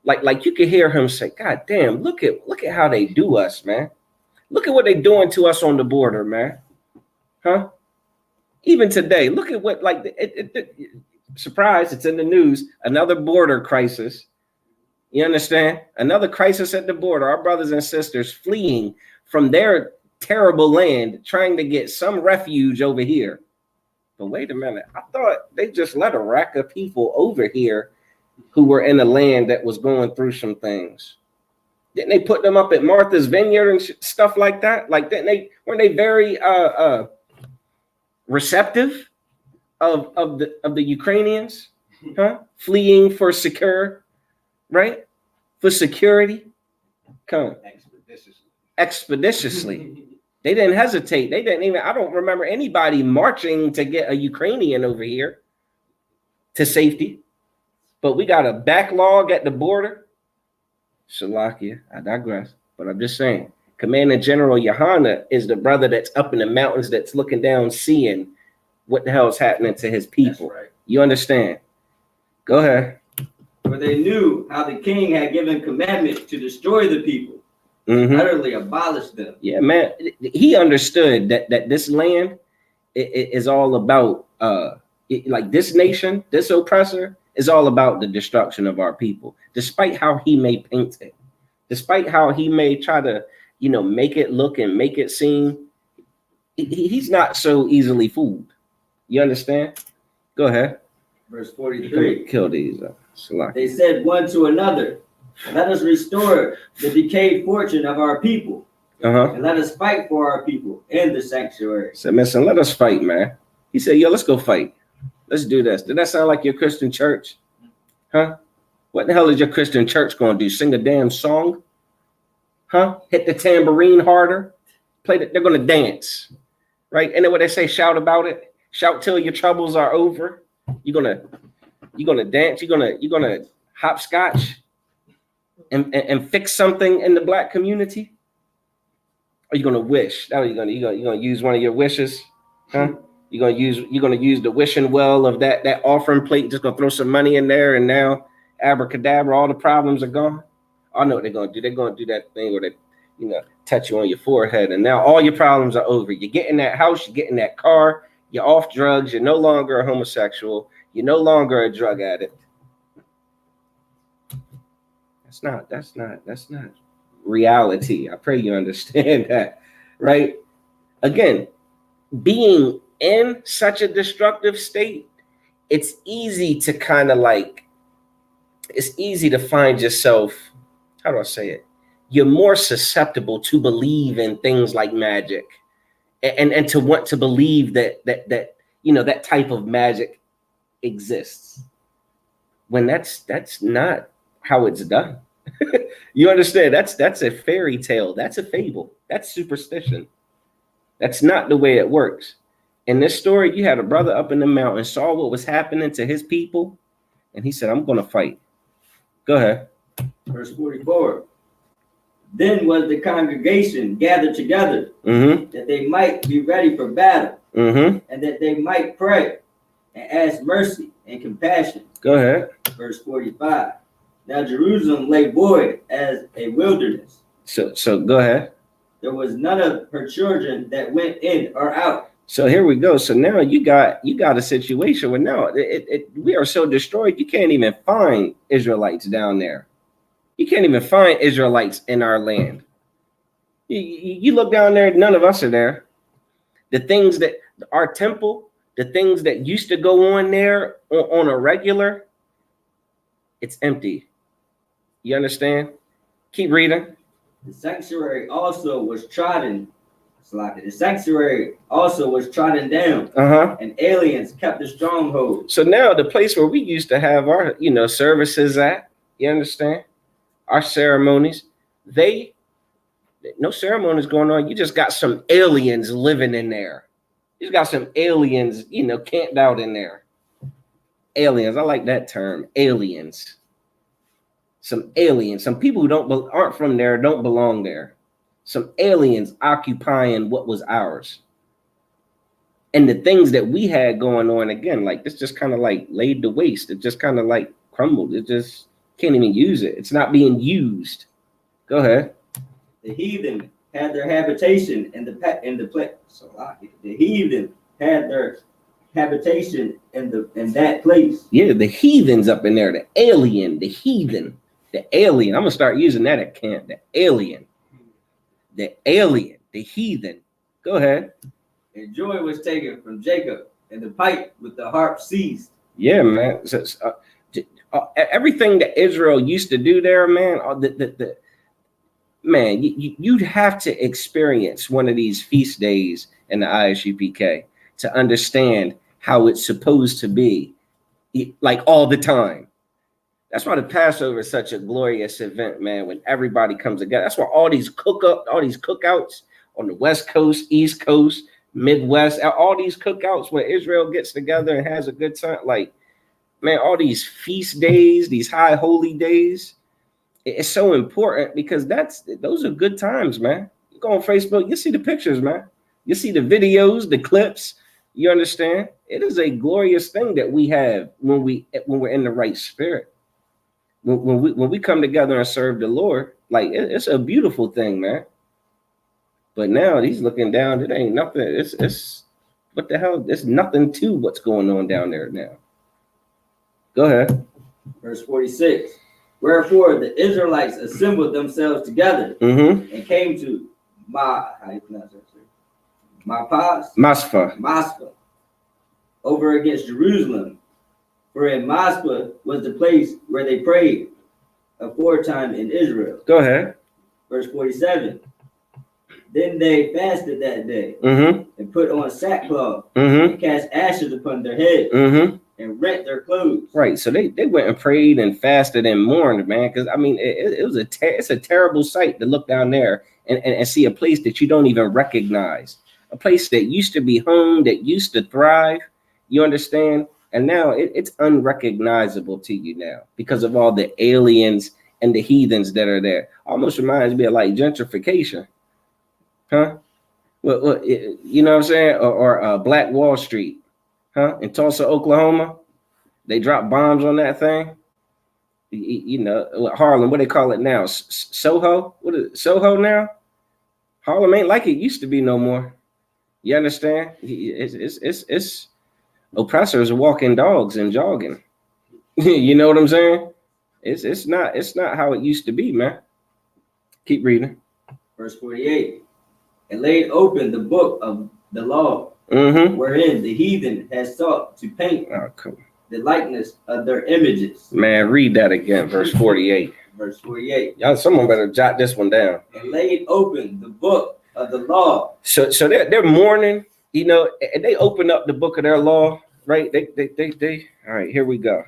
Like you could hear him say, God damn, look at how they do us, man. Look at what they doing to us on the border, man. Huh? Even today, look at what, like, surprise, it's in the news, another border crisis. You understand? Another crisis at the border. Our brothers and sisters fleeing from their terrible land, trying to get some refuge over here. But wait a minute, I thought they just let a rack of people over here who were in a land that was going through some things. Didn't they put them up at Martha's Vineyard and stuff like that? Like, weren't they very receptive of the Ukrainians, huh? Fleeing for secure, right? For security. Come. Expeditiously. They didn't hesitate. They didn't even, I don't remember anybody marching to get a Ukrainian over here to safety. But we got a backlog at the border. Shalakia, I digress. But I'm just saying, Commanding General Hachaanakah is the brother that's up in the mountains that's looking down, seeing what the hell is happening to his people. Right. You understand? Go ahead. For they knew how the king had given commandment to destroy the people. Utterly abolish them. Yeah, man. He understood that this land is all about like this nation, this oppressor is all about the destruction of our people, despite how he may paint it, despite how he may try to, make it look and make it seem. He's not so easily fooled. You understand? Go ahead. Verse 43. Kill these. They said one to another, let us restore the decayed fortune of our people. And let us fight for our people in the sanctuary. So, listen, let us fight, man. He said, yo, let's go fight. Let's do this. Did that sound like your Christian church? Huh? What the hell is your Christian church going to do? Sing a damn song? Huh? Hit the tambourine harder? They're going to dance. Right? And then what they say, shout about it. Shout till your troubles are over. You're gonna dance. You're gonna hopscotch and fix something in the black community. Or you're gonna wish. Now you're gonna use one of your wishes, huh? You're gonna use the wishing well of that offering plate. Just gonna throw some money in there, and now abracadabra, all the problems are gone. I know what they're gonna do. They're gonna do that thing where they, touch you on your forehead, and now all your problems are over. You get in that house, you get in that car. You're off drugs. You're no longer a homosexual. You're no longer a drug addict. That's not reality. I pray you understand that, right? Again, being in such a destructive state, it's easy to it's easy to find yourself, how do I say it? You're more susceptible to believe in things like magic. And to want to believe that that type of magic exists, when that's not how it's done. You understand? That's a fairy tale. That's a fable. That's superstition. That's not the way it works. In this story, you had a brother up in the mountain, saw what was happening to his people, and he said, I'm going to fight. Go ahead. Verse 44. Then was the congregation gathered together, that they might be ready for battle, and that they might pray and ask mercy and compassion. Go ahead. Verse 45. Now Jerusalem lay void as a wilderness. So go ahead. There was none of her children that went in or out. So here we go. So now you got a situation where now we are so destroyed, you can't even find Israelites down there. You can't even find Israelites in our land. You look down there, none of us are there. The things that our temple, the things that used to go on there on a regular, it's empty. You understand? Keep reading. The sanctuary also was trodden The sanctuary also was trodden down, and aliens kept the stronghold. So now the place where we used to have our, services at, you understand, our ceremonies, no ceremonies going on. You just got some aliens living in there. You just got some aliens, camped out in there. Aliens, I like that term, aliens. Some aliens, some people who aren't from there, don't belong there. Some aliens occupying what was ours. And the things that we had going on, again, like this just kind of like laid to waste. It just kind of like crumbled. It just can't even use it. It's not being used. Go ahead. The heathen had their habitation in the place. The heathen had their habitation in that place. Yeah, the heathens up in there. The alien, the heathen, the alien. I'm gonna start using that at camp. The alien, the heathen. Go ahead. And joy was taken from Jacob, and the pipe with the harp ceased. Yeah, man. So, everything that Israel used to do there, man. Man, you'd have to experience one of these feast days in the ISUPK to understand how it's supposed to be, like all the time. That's why the Passover is such a glorious event, man, when everybody comes together. That's why all these cookouts on the West Coast, East Coast, Midwest, all these cookouts where Israel gets together and has a good time. Like, man, all these feast days, these high holy days, it's so important because those are good times, man. You go on Facebook, you see the pictures, man. You see the videos, the clips. You understand? It is a glorious thing that we have when we're in the right spirit. When we come together and serve the Lord, like it's a beautiful thing, man. But now he's looking down. It ain't nothing. It's what the hell? There's nothing to what's going on down there now. Go ahead. Verse 46. Wherefore the Israelites assembled themselves together and came to Maspah over against Jerusalem. For in Maspah was the place where they prayed aforetime in Israel. Go ahead. Verse 47. Then they fasted that day and put on sackcloth and cast ashes upon their heads and rent their clothes. Right. So they went and prayed and fasted and mourned, man. Because I mean, it's a terrible sight to look down there and see a place that you don't even recognize, a place that used to be home, that used to thrive. You understand? And now it's unrecognizable to you now because of all the aliens and the heathens that are there. Almost reminds me of like gentrification. Huh? Well, you know what I'm saying? Or Black Wall Street, huh? In Tulsa, Oklahoma, they drop bombs on that thing. You know, Harlem, what they call it now? Soho? What is it? Soho now? Harlem ain't like it used to be no more. You understand? It's oppressors walking dogs and jogging. You know what I'm saying? It's not how it used to be, man. Keep reading. Verse 48. And laid open the book of the law, wherein the heathen has sought to paint the likeness of their images. Man, read that again, verse 48. Verse 48. Y'all, someone better jot this one down. And laid open the book of the law. So they're mourning, you know, and they open up the book of their law, right? They. All right, here we go.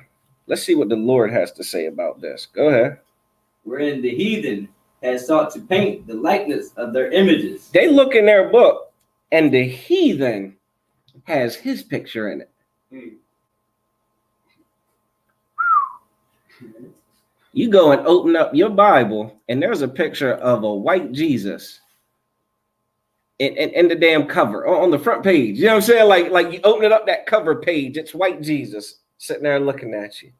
Let's see what the Lord has to say about this. Go ahead. Wherein the heathen has sought to paint the likeness of their images. They look in their book, and the heathen has his picture in it. You go and open up your Bible, and there's a picture of a white Jesus in the damn cover on the front page. You know what I'm saying? Like you open it up, that cover page, it's white Jesus sitting there looking at you.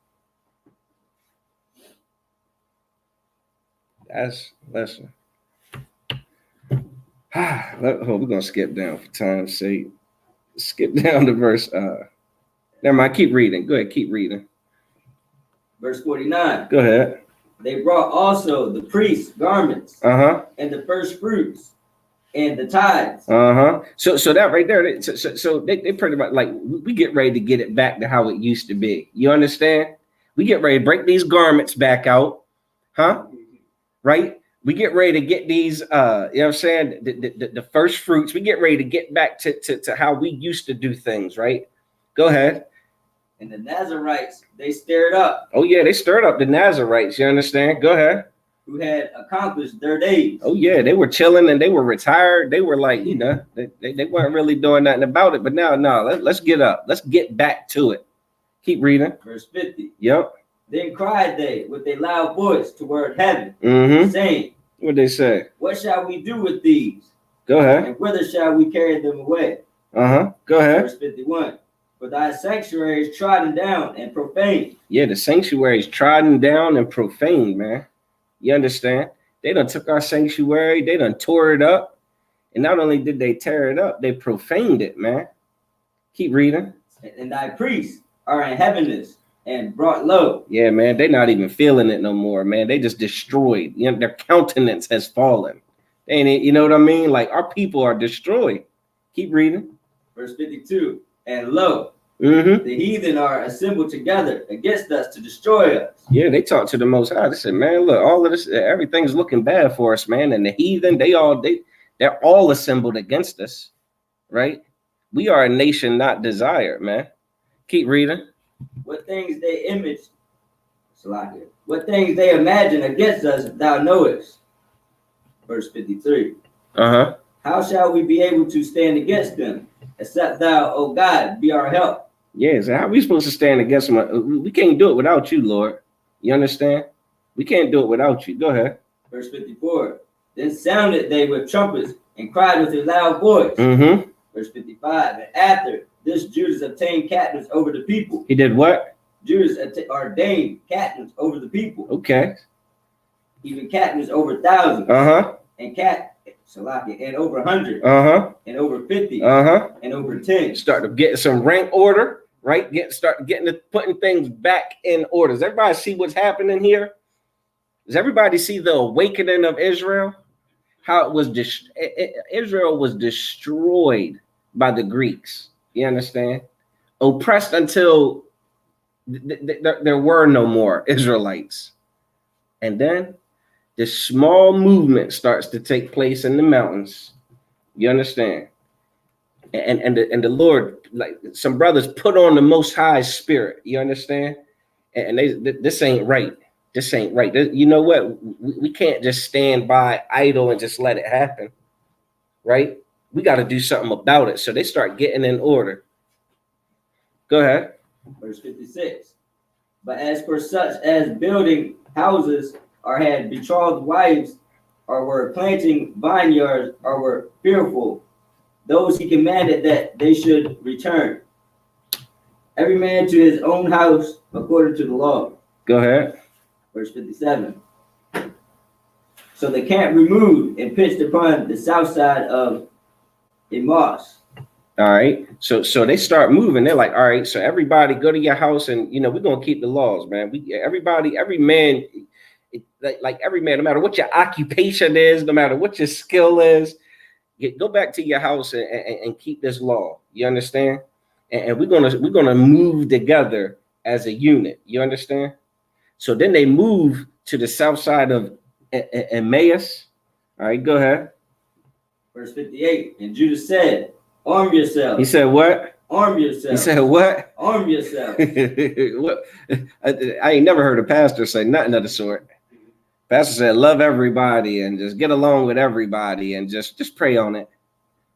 Listen. We're gonna skip down for time's sake. Skip down to verse. Never mind. Keep reading. Go ahead. Keep reading. Verse 49. Go ahead. They brought also the priests' garments, and the first fruits, and the tithes. So that right there. So they pretty much like we get ready to get it back to how it used to be. You understand? We get ready to break these garments back out, huh? Right? We get ready to get these, you know what I'm saying, the first fruits. We get ready to get back to how we used to do things, right? Go ahead. And the Nazarites, they stirred up. Oh, yeah, they stirred up the Nazarites, you understand? Go ahead. Who had accomplished their days. Oh, yeah, they were chilling and they were retired. They were like, you know, they weren't really doing nothing about it. But now, let's get up. Let's get back to it. Keep reading. Verse 50. Yep. Then cried they with a loud voice toward heaven, saying, What'd they say? What shall we do with these? Go ahead. And whither shall we carry them away? Go ahead. Verse 51. For thy sanctuary is trodden down and profaned. Yeah, the sanctuary is trodden down and profaned, man. You understand? They done took our sanctuary. They done tore it up. And not only did they tear it up, they profaned it, man. Keep reading. And thy priests are in heaviness and brought low. Yeah, man, they're not even feeling it no more, man. They just destroyed. You know, their countenance has fallen. Ain't it? You know what I mean? Like, our people are destroyed. Keep reading. Verse 52. And lo, The heathen are assembled together against us to destroy us. Yeah, they talked to the Most High. They said, man, look, all of this, everything's looking bad for us, man. And the heathen, they're all assembled against us, right? We are a nation not desired, man. Keep reading. What things they what things they imagine against us, thou knowest. Verse 53. How shall we be able to stand against them, except thou, O God, be our help? Yeah, so how are we supposed to stand against them? We can't do it without you, Lord. You understand? We can't do it without you. Go ahead. Verse 54. Then sounded they with trumpets and cried with a loud voice. Verse 55. And after this, Judas obtained captains over the people. He did what? Judas ordained captains over the people. Okay. Even captains over thousands. And over 100. And over 50. And over 10. Start getting some rank order, right? Putting things back in order. Does everybody see what's happening here? Does everybody see the awakening of Israel? How it was Israel was destroyed by the Greeks. You understand? Oppressed until there were no more Israelites. And then this small movement starts to take place in the mountains. You understand? And the Lord, like some brothers, put on the Most High Spirit. You understand? And this ain't right. This ain't right. You know what? We can't just stand by idle and just let it happen, right? We got to do something about it. So they start getting in order. Go ahead. Verse 56. But as for such as building houses, or had betrothed wives, or were planting vineyards, or were fearful, those he commanded that they should return, every man to his own house according to the law. Go ahead. Verse 57. So the camp removed and pitched upon the south side of Amos. All right. So they start moving. They're like, all right, so everybody go to your house and, we're going to keep the laws, man. Every man, every man, no matter what your occupation is, no matter what your skill is, go back to your house and keep this law. You understand? And we're gonna move together as a unit. You understand? So then they move to the south side of Emmaus. All right, go ahead. Verse 58. And Judas said, arm yourself. He said what? Arm yourself. He said what? Arm yourself. What? I ain't never heard a pastor say nothing of the sort. Pastor said, love everybody and just get along with everybody and just pray on it.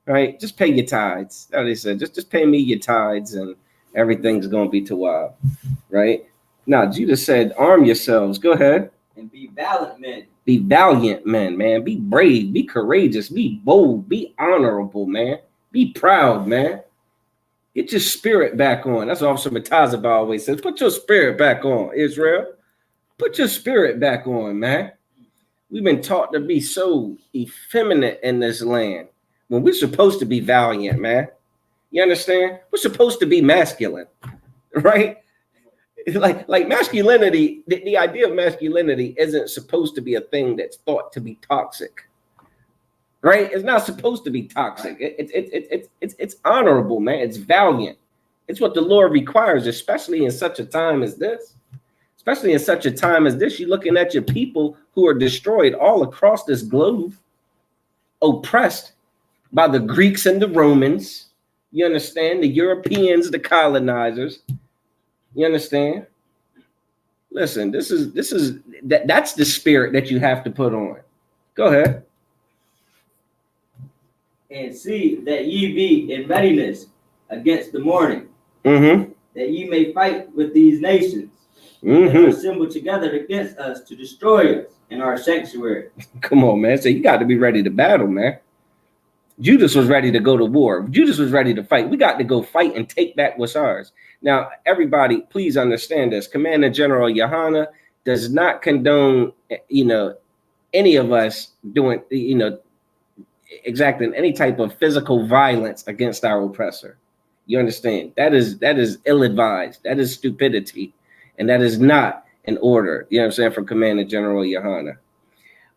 Right? Just pay your tithes. That's what he said. Just pay me your tithes and everything's going to be tawab. Right? Now, Judas said, arm yourselves. Go ahead. And be valiant men. Be valiant men, man. Be brave. Be courageous. Be bold. Be honorable, man. Be proud, man. Get your spirit back on. That's what Officer Matazaba always says. Put your spirit back on, Israel. Put your spirit back on, man. We've been taught to be so effeminate in this land when we're supposed to be valiant, man. You understand? We're supposed to be masculine, right? Like masculinity, the idea of masculinity isn't supposed to be a thing that's thought to be toxic, right? It's not supposed to be toxic. It's honorable, man. It's valiant. It's what the Lord requires, especially in such a time as this. especially in such a time as this. You're looking at your people who are destroyed all across this globe, oppressed by the Greeks and the Romans. You understand? The Europeans, the colonizers. You understand? Listen, that's the spirit that you have to put on. Go ahead. And see that ye be in readiness against the morning, Mm-hmm. that ye may fight with these nations that Mm-hmm. are assembled together against us to destroy us in our sanctuary. Come on, man. So you got to be ready to battle, man. Judas was ready to go to war. Judas was ready to fight. We got to go fight and take back what's ours. Now, everybody, please understand this. Commander General Hachaanakah does not condone, any of us doing, exacting any type of physical violence against our oppressor. You understand? That is ill-advised. That is stupidity. And that is not an order, you know what I'm saying, from Commander General Hachaanakah.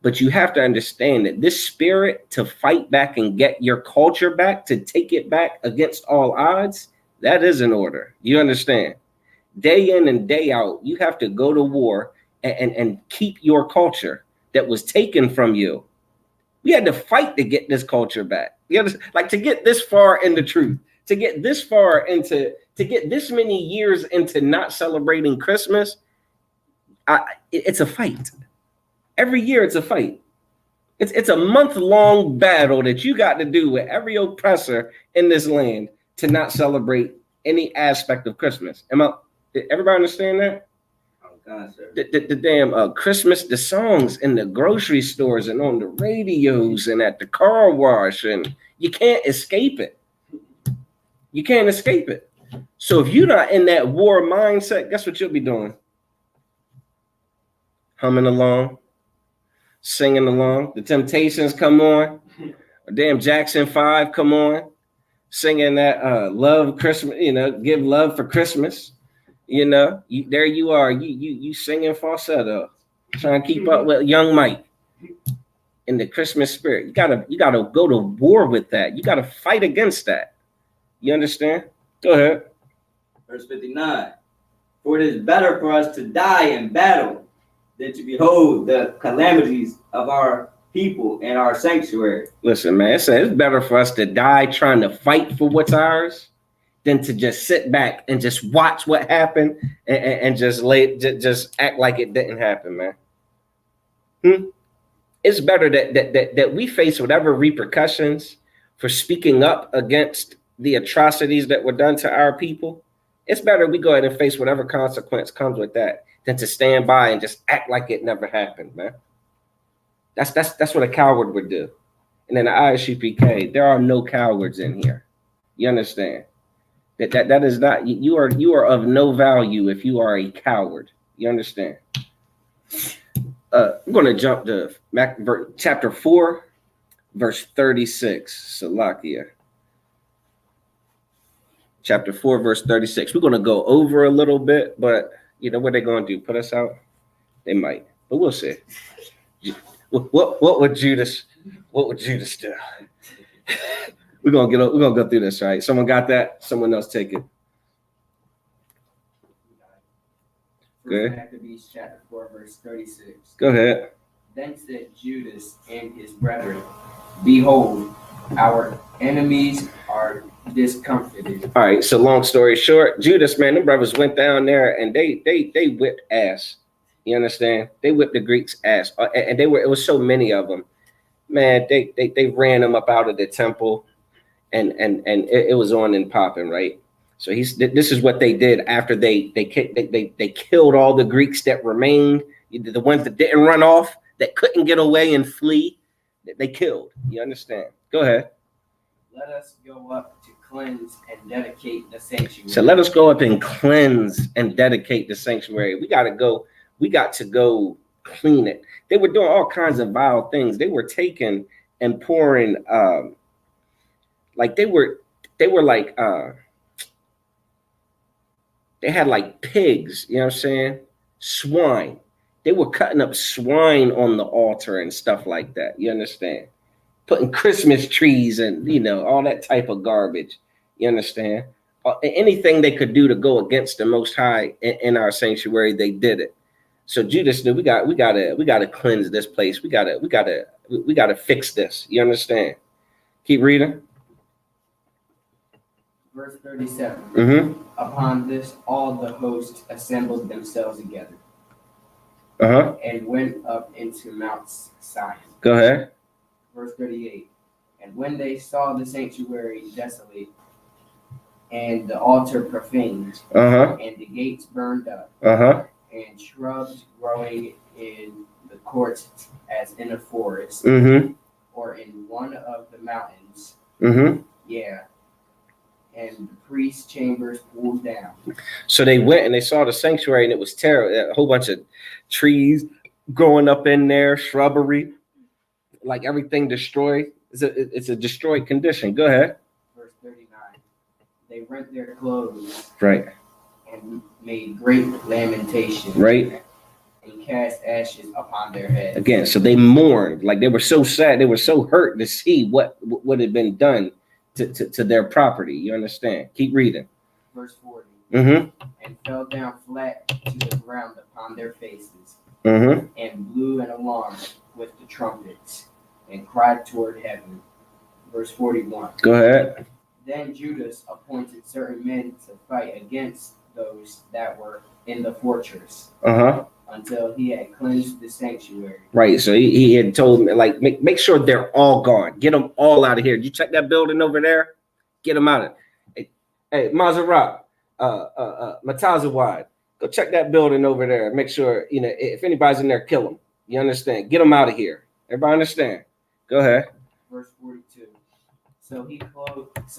But you have to understand that this spirit to fight back and get your culture back, to take it back against all odds, that is an order. You understand? Day in and day out, you have to go to war and keep your culture that was taken from you. We had to fight to get this culture back. You understand? Like, to get this far in the truth, to get this far into, to get this many years into not celebrating Christmas, it's a fight. Every year it's a fight. It's a month-long battle that you got to do with every oppressor in this land to not celebrate any aspect of Christmas. Did everybody understand that? Oh God, sir. The damn Christmas, the songs in the grocery stores and on the radios and at the car wash, and you can't escape it. You can't escape it. So if you're not in that war mindset, guess what you'll be doing? Humming along, singing along. The Temptations come on. Damn Jackson 5 come on. Singing that love Christmas, give love for Christmas. There you are. You singing falsetto, trying to keep up with young Mike in the Christmas spirit. You gotta go to war with that. You gotta fight against that. You understand? Go ahead. Verse 59. For it is better for us to die in battle than to behold the calamities of our people and our sanctuary. Listen, man, it's better for us to die trying to fight for what's ours than to just sit back and just watch what happened and just act like it didn't happen, man. It's better that we face whatever repercussions for speaking up against the atrocities that were done to our people. It's better we go ahead and face whatever consequence comes with that than to stand by and just act like it never happened, man. That's what a coward would do. And in the ISUPK, there are no cowards in here. You understand? That is not, you are of no value if you are a coward. You understand? I'm going to jump to chapter 4, verse 36. Salakia. Chapter 4, verse 36. We're going to go over a little bit, but what they're going to do? Put us out? They might, but we'll see. What would Judas do? We're gonna go through this, right? Someone got that? Someone else take it. Good. Maccabees chapter 4, verse 36. Go ahead. Then said Judas and his brethren, Behold, our enemies are discomfited. All right, so long story short, Judas, man, them brothers went down there and they whipped ass. You understand? They whipped the Greeks' ass, and it was so many of them. Man, they ran them up out of the temple, and it was on and popping, right? So this is what they did after they killed all the Greeks that remained, the ones that didn't run off, that couldn't get away and flee. They killed. You understand? Go ahead. Let us go up to cleanse and dedicate the sanctuary. So let us go up and cleanse and dedicate the sanctuary. We got to go clean it. They were doing all kinds of vile things. They were taking and pouring, they had like pigs, you know what I'm saying? Swine. They were cutting up swine on the altar and stuff like that. You understand? Putting Christmas trees and, all that type of garbage. You understand? Anything they could do to go against the Most High in our sanctuary, they did it. So Judas knew we gotta cleanse this place. We gotta fix this. You understand? Keep reading. Verse 37. Mm-hmm. Upon this, all the host assembled themselves together Uh-huh. and went up into Mount Zion. Go ahead. Verse 38. And when they saw the sanctuary desolate, and the altar profaned, Uh-huh. and the gates burned up, Uh-huh. and shrubs growing in the courts as in a forest, Mm-hmm. or in one of the mountains, Mm-hmm. yeah, and the priest's chambers pulled down. So they went and they saw the sanctuary, and it was terrible. A whole bunch of trees growing up in there, shrubbery, like everything destroyed. It's a destroyed condition. Go ahead. Verse 39. They rent their clothes Right. and made great lamentation, Right. and cast ashes upon their heads. Again, so they mourned, like they were so sad, they were so hurt to see what had been done to their property. You understand? Keep reading. Verse 40. Mm-hmm. And fell down flat to the ground upon their faces, Mm-hmm. and blew an alarm with the trumpets, and cried toward heaven. Verse 41. Go ahead. Then Judas appointed certain men to fight against those that were in the fortress, Uh-huh. until he had cleansed the sanctuary. Right. So he had told me, like, make sure they're all gone. Get them all out of here. You check that building over there? Get them out of it. Hey, Mazerat, Matazawad, go check that building over there. Make sure, if anybody's in there, kill them. You understand? Get them out of here. Everybody understand? Go ahead. Verse 42. So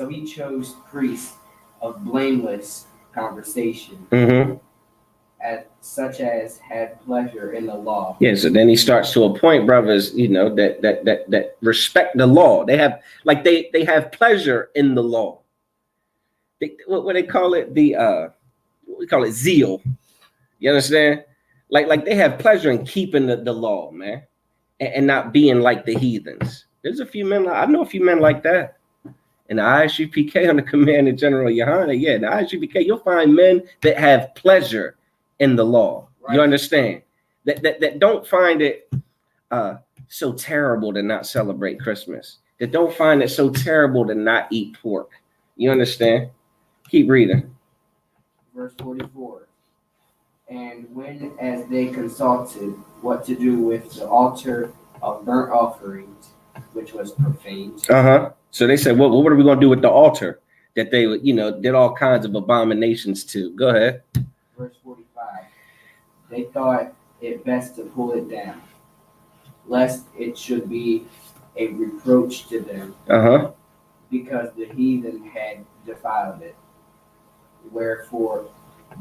he chose priests of blameless conversation, Mm-hmm. such as had pleasure in the law. Yeah, so then he starts to appoint brothers, that respect the law. They have pleasure in the law. What they call it? We call it zeal. You understand? Like they have pleasure in keeping the law, man, and not being like the heathens. There's a few men. I know a few men like that. In the ISUPK under command of General Hachaanakah, in the ISUPK, you'll find men that have pleasure in the law. Right. You understand? That don't find it so terrible to not celebrate Christmas. That don't find it so terrible to not eat pork. You understand? Keep reading. Verse 44. And when, as they consulted what to do with the altar of burnt offerings, which was profaned. Uh-huh. So they said, well, what are we going to do with the altar that they, did all kinds of abominations to? Go ahead. Verse 45. They thought it best to pull it down, lest it should be a reproach to them. Uh-huh. Because the heathen had defiled it. Wherefore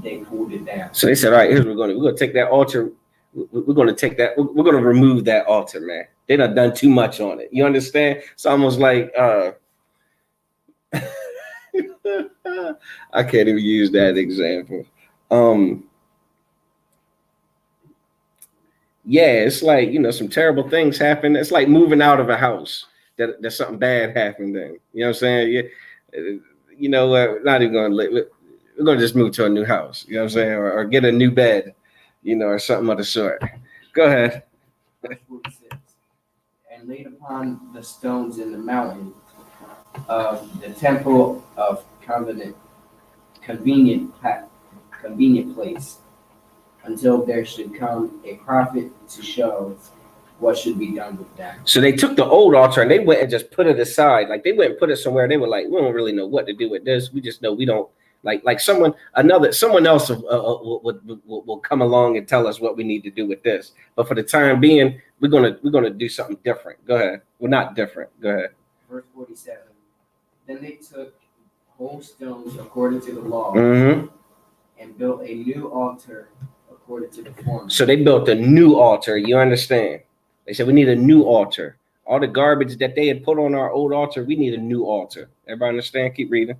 they pulled it down. So they said, all right, here's what we're going to take that altar. We're going to take that. We're going to remove that altar, man. They done too much on it. You understand? It's almost like I can't even use that example. Yeah, it's like, some terrible things happen. It's like moving out of a house that something bad happened in. You know what I'm saying? Yeah. Not even going to we're going to just move to a new house. You know what I'm saying? Or get a new bed, or something of the sort. Go ahead. Verse 46. And laid upon the stones in the mountain of the temple of convenient place, until there should come a prophet to show what should be done with them. So they took the old altar and they went and just put it aside. Like they went and put it somewhere. They were like, we don't really know what to do with this. We just know we don't like someone else will come along and tell us what we need to do with this. But for the time being, we're gonna do something different. Go ahead. Well, not different. Go ahead. Verse 47. Then they took whole stones according to the law, Mm-hmm. and built a new altar according to the former. So they built a new altar. You understand? They said we need a new altar. All the garbage that they had put on our old altar, we need a new altar. Everybody understand? Keep reading.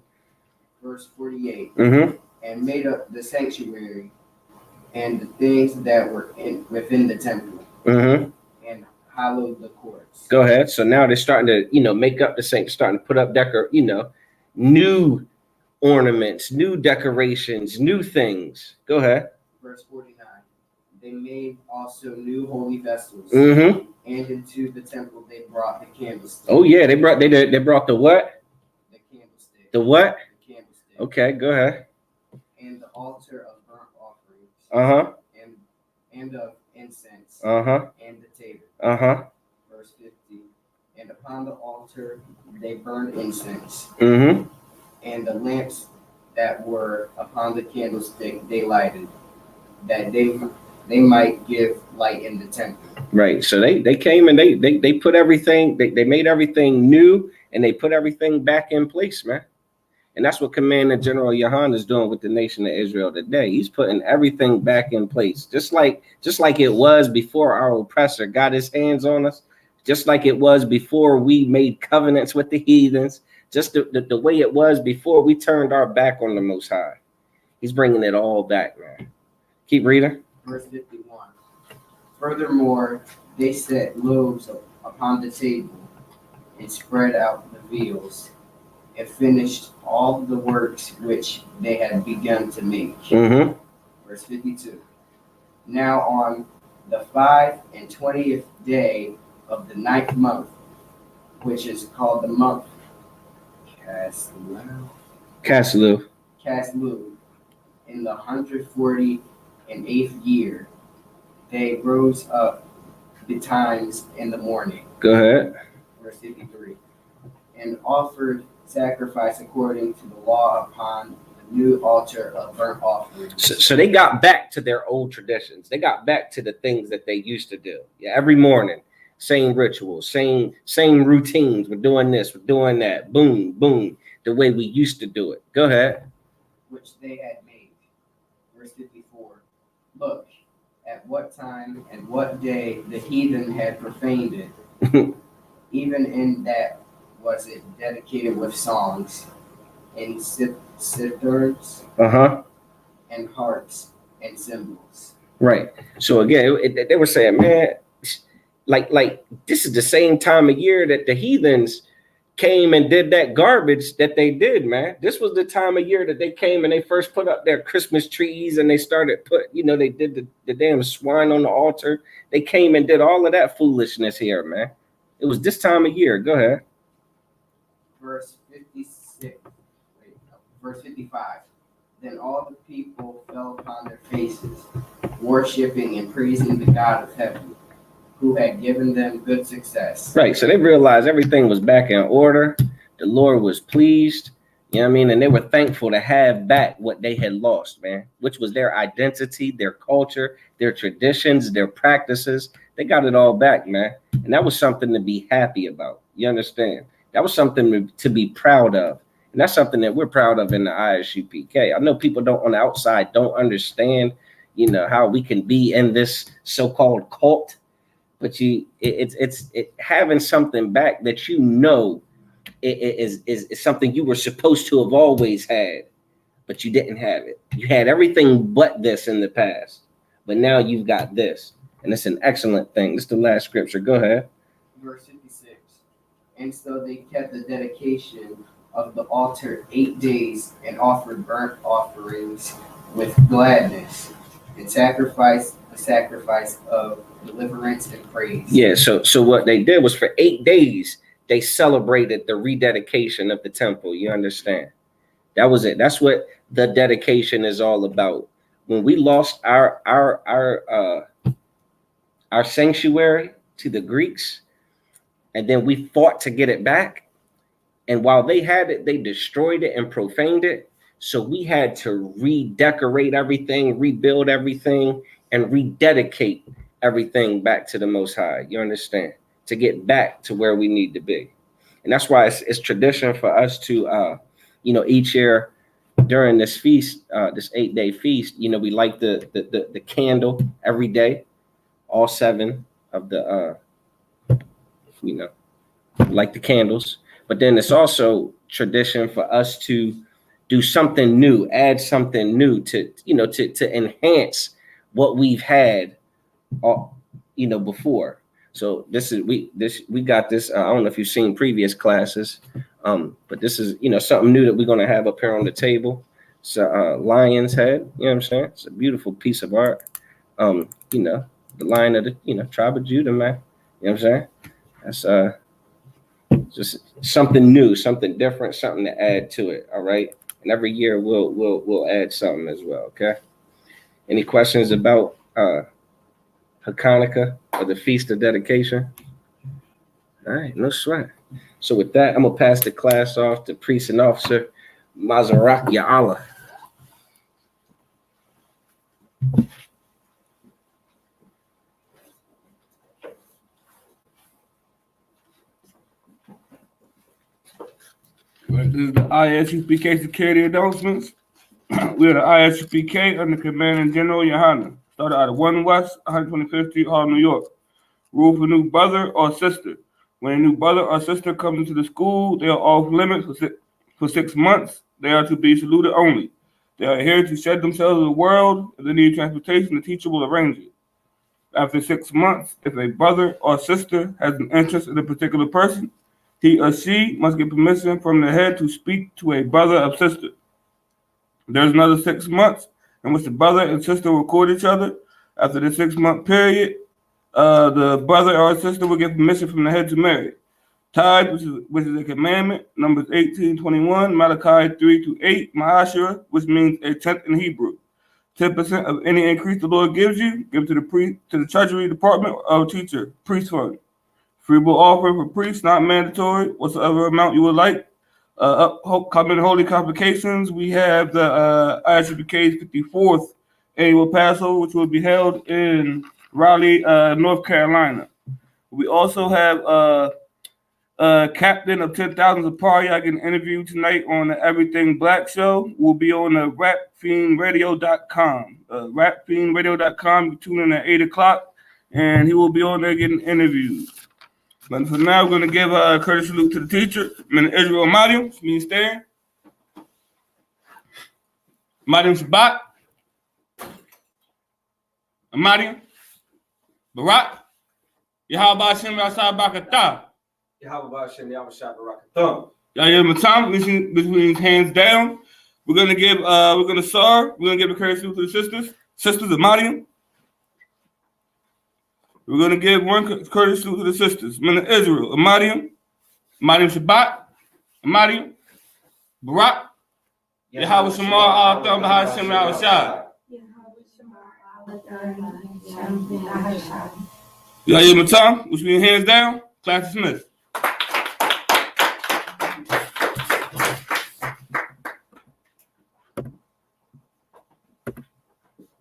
Verse 48. Mm-hmm. And made up the sanctuary and the things that were within the temple, Mm-hmm. and hallowed the courts. Go ahead. So now they're starting to, make up the saints, starting to put up new ornaments, new decorations, new things. Go ahead. Verse 49. They made also new holy vessels, Mm-hmm. and into the temple they brought the candlestick. Oh yeah, they brought the what? The candlestick. The what? The candlestick. Okay, go ahead. And the altar of burnt offerings. Uh-huh. And of incense. Uh-huh. And the table. Uh-huh. Verse 50. And upon the altar they burned incense. Mm-hmm. And the lamps that were upon the candlestick they lighted, that they might give light in the temple. Right. So they came and they put everything, they made everything new, and they put everything back in place, man. And that's what Commander General Hachaanakah is doing with the nation of Israel today. He's putting everything back in place, just like it was before our oppressor got his hands on us, just like it was before we made covenants with the heathens, just the way it was before we turned our back on the Most High. He's bringing it all back, man. Keep reading. Verse 51. Furthermore, they set loaves upon the table and spread out the vials, and finished all the works which they had begun to make. Mm-hmm. Verse 52. Now on the 25th day of the 9th month, which is called the month Caslu. in the 148th year, they rose up betimes in the morning. Go ahead. Verse 53. And offered sacrifice according to the law upon the new altar of burnt offerings. So they got back to their old traditions. They got back to the things that they used to do. Yeah, every morning, same rituals, same routines. We're doing this, we're doing that. Boom, boom. The way we used to do it. Go ahead. Which they had made. Verse 54. Look, at what time and what day the heathen had profaned it, even in that was it dedicated with songs and cithars and harps and cymbals. Right. So again, they were saying, man, like this is the same time of year that the heathens came and did that garbage that they did, man. This was the time of year that they came and they first put up their Christmas trees and they started they did the damn swine on the altar. They came and did all of that foolishness here, man. It was this time of year. Go ahead. Verse 55. Then all the people fell upon their faces, worshiping and praising the God of heaven, who had given them good success. Right. So they realized everything was back in order. The Lord was pleased. You know what I mean? And they were thankful to have back what they had lost, man, which was their identity, their culture, their traditions, their practices. They got it all back, man. And that was something to be happy about. You understand? That was something to be proud of. And that's something that we're proud of in the ISUPK. I know people on the outside don't understand, how we can be in this so-called cult. But it's having something back that is something you were supposed to have always had, but you didn't have it. You had everything but this in the past, but now you've got this, and it's an excellent thing. This is the last scripture. Go ahead. Verse 56. And so they kept the dedication of the altar 8 days and offered burnt offerings with gladness and sacrificed the sacrifice of deliverance and praise. Yeah, so what they did was for 8 days, they celebrated the rededication of the temple. You understand? That was it. That's what the dedication is all about. When we lost our sanctuary to the Greeks, and then we fought to get it back, and while they had it, they destroyed it and profaned it. So we had to redecorate everything, rebuild everything, and rededicate everything back to the Most High. You understand? To get back to where we need to be. And that's why it's tradition for us to, each year during this feast, this 8-day feast, we light the candle every day, all 7 of the, like the candles. But then it's also tradition for us to do something new, add something new to enhance what we've had, before. So we got this. I don't know if you've seen previous classes, but this is something new that we're gonna have up here on the table. It's a lion's head. You know what I'm saying? It's a beautiful piece of art. You know, the line of the, you know, tribe of Judah, man. You know what I'm saying? That's just something new, something different, something to add to it. All right. And every year we'll add something as well. Okay. Any questions about Hachaanakah or the Feast of Dedication? All right, no sweat. So with that, I'm gonna pass the class off to Priest and Officer Mazarak Ya'Allah. This is the ISUPK security announcements. We are the ISUPK under Commanding General Yohana. Started out of 1 West, 125th Street, Hall, New York. Rule for new brother or sister. When a new brother or sister comes into the school, they are off limits for 6 months. They are to be saluted only. They are here to shed themselves to the world. If they need transportation, the teacher will arrange it. After 6 months, if a brother or sister has an interest in a particular person, he or she must get permission from the head to speak to a brother or sister. There's another 6 months in which the brother and sister will court each other. After the 6 month period, the brother or sister will get permission from the head to marry. Tithe, which is a commandment, Numbers 18:21, Malachi 3-8, Ma'ashera, which means a tenth in Hebrew. 10% of any increase the Lord gives you, give to the treasury department of teacher, priest fund. Free will offering for priests, not mandatory. Whatsoever amount you would like. Upcoming holy convocations, we have the ISUPK's 54th annual Passover, which will be held in Raleigh, North Carolina. We also have Captain of 10,000 Zapari. I can interview tonight on the Everything Black Show. We'll be on the rapfiendradio.com. Rapfiendradio.com. You tune in at 8 o'clock, and he will be on there getting interviews. But for now, we're going to give a courtesy salute to the teacher, Min Israel Mariam, me stand. Mariam Shabbat. Mariam. Barak. Yahweh Hashem Yasah Bakatah. Yahweh Hashem Yahweh Barakatham. Yahya Matam, which means hands down. We're going to give, we're going to give a courtesy salute to the sisters of Mariam. We're going to give one courtesy salute to the sisters. Men of Israel, Mariam Shabbat, Mariam, Barak, Yahweh Shemar, Al-Tham, Bahashem, Al-Shad. Yahya Matam, which means hands down, class dismissed.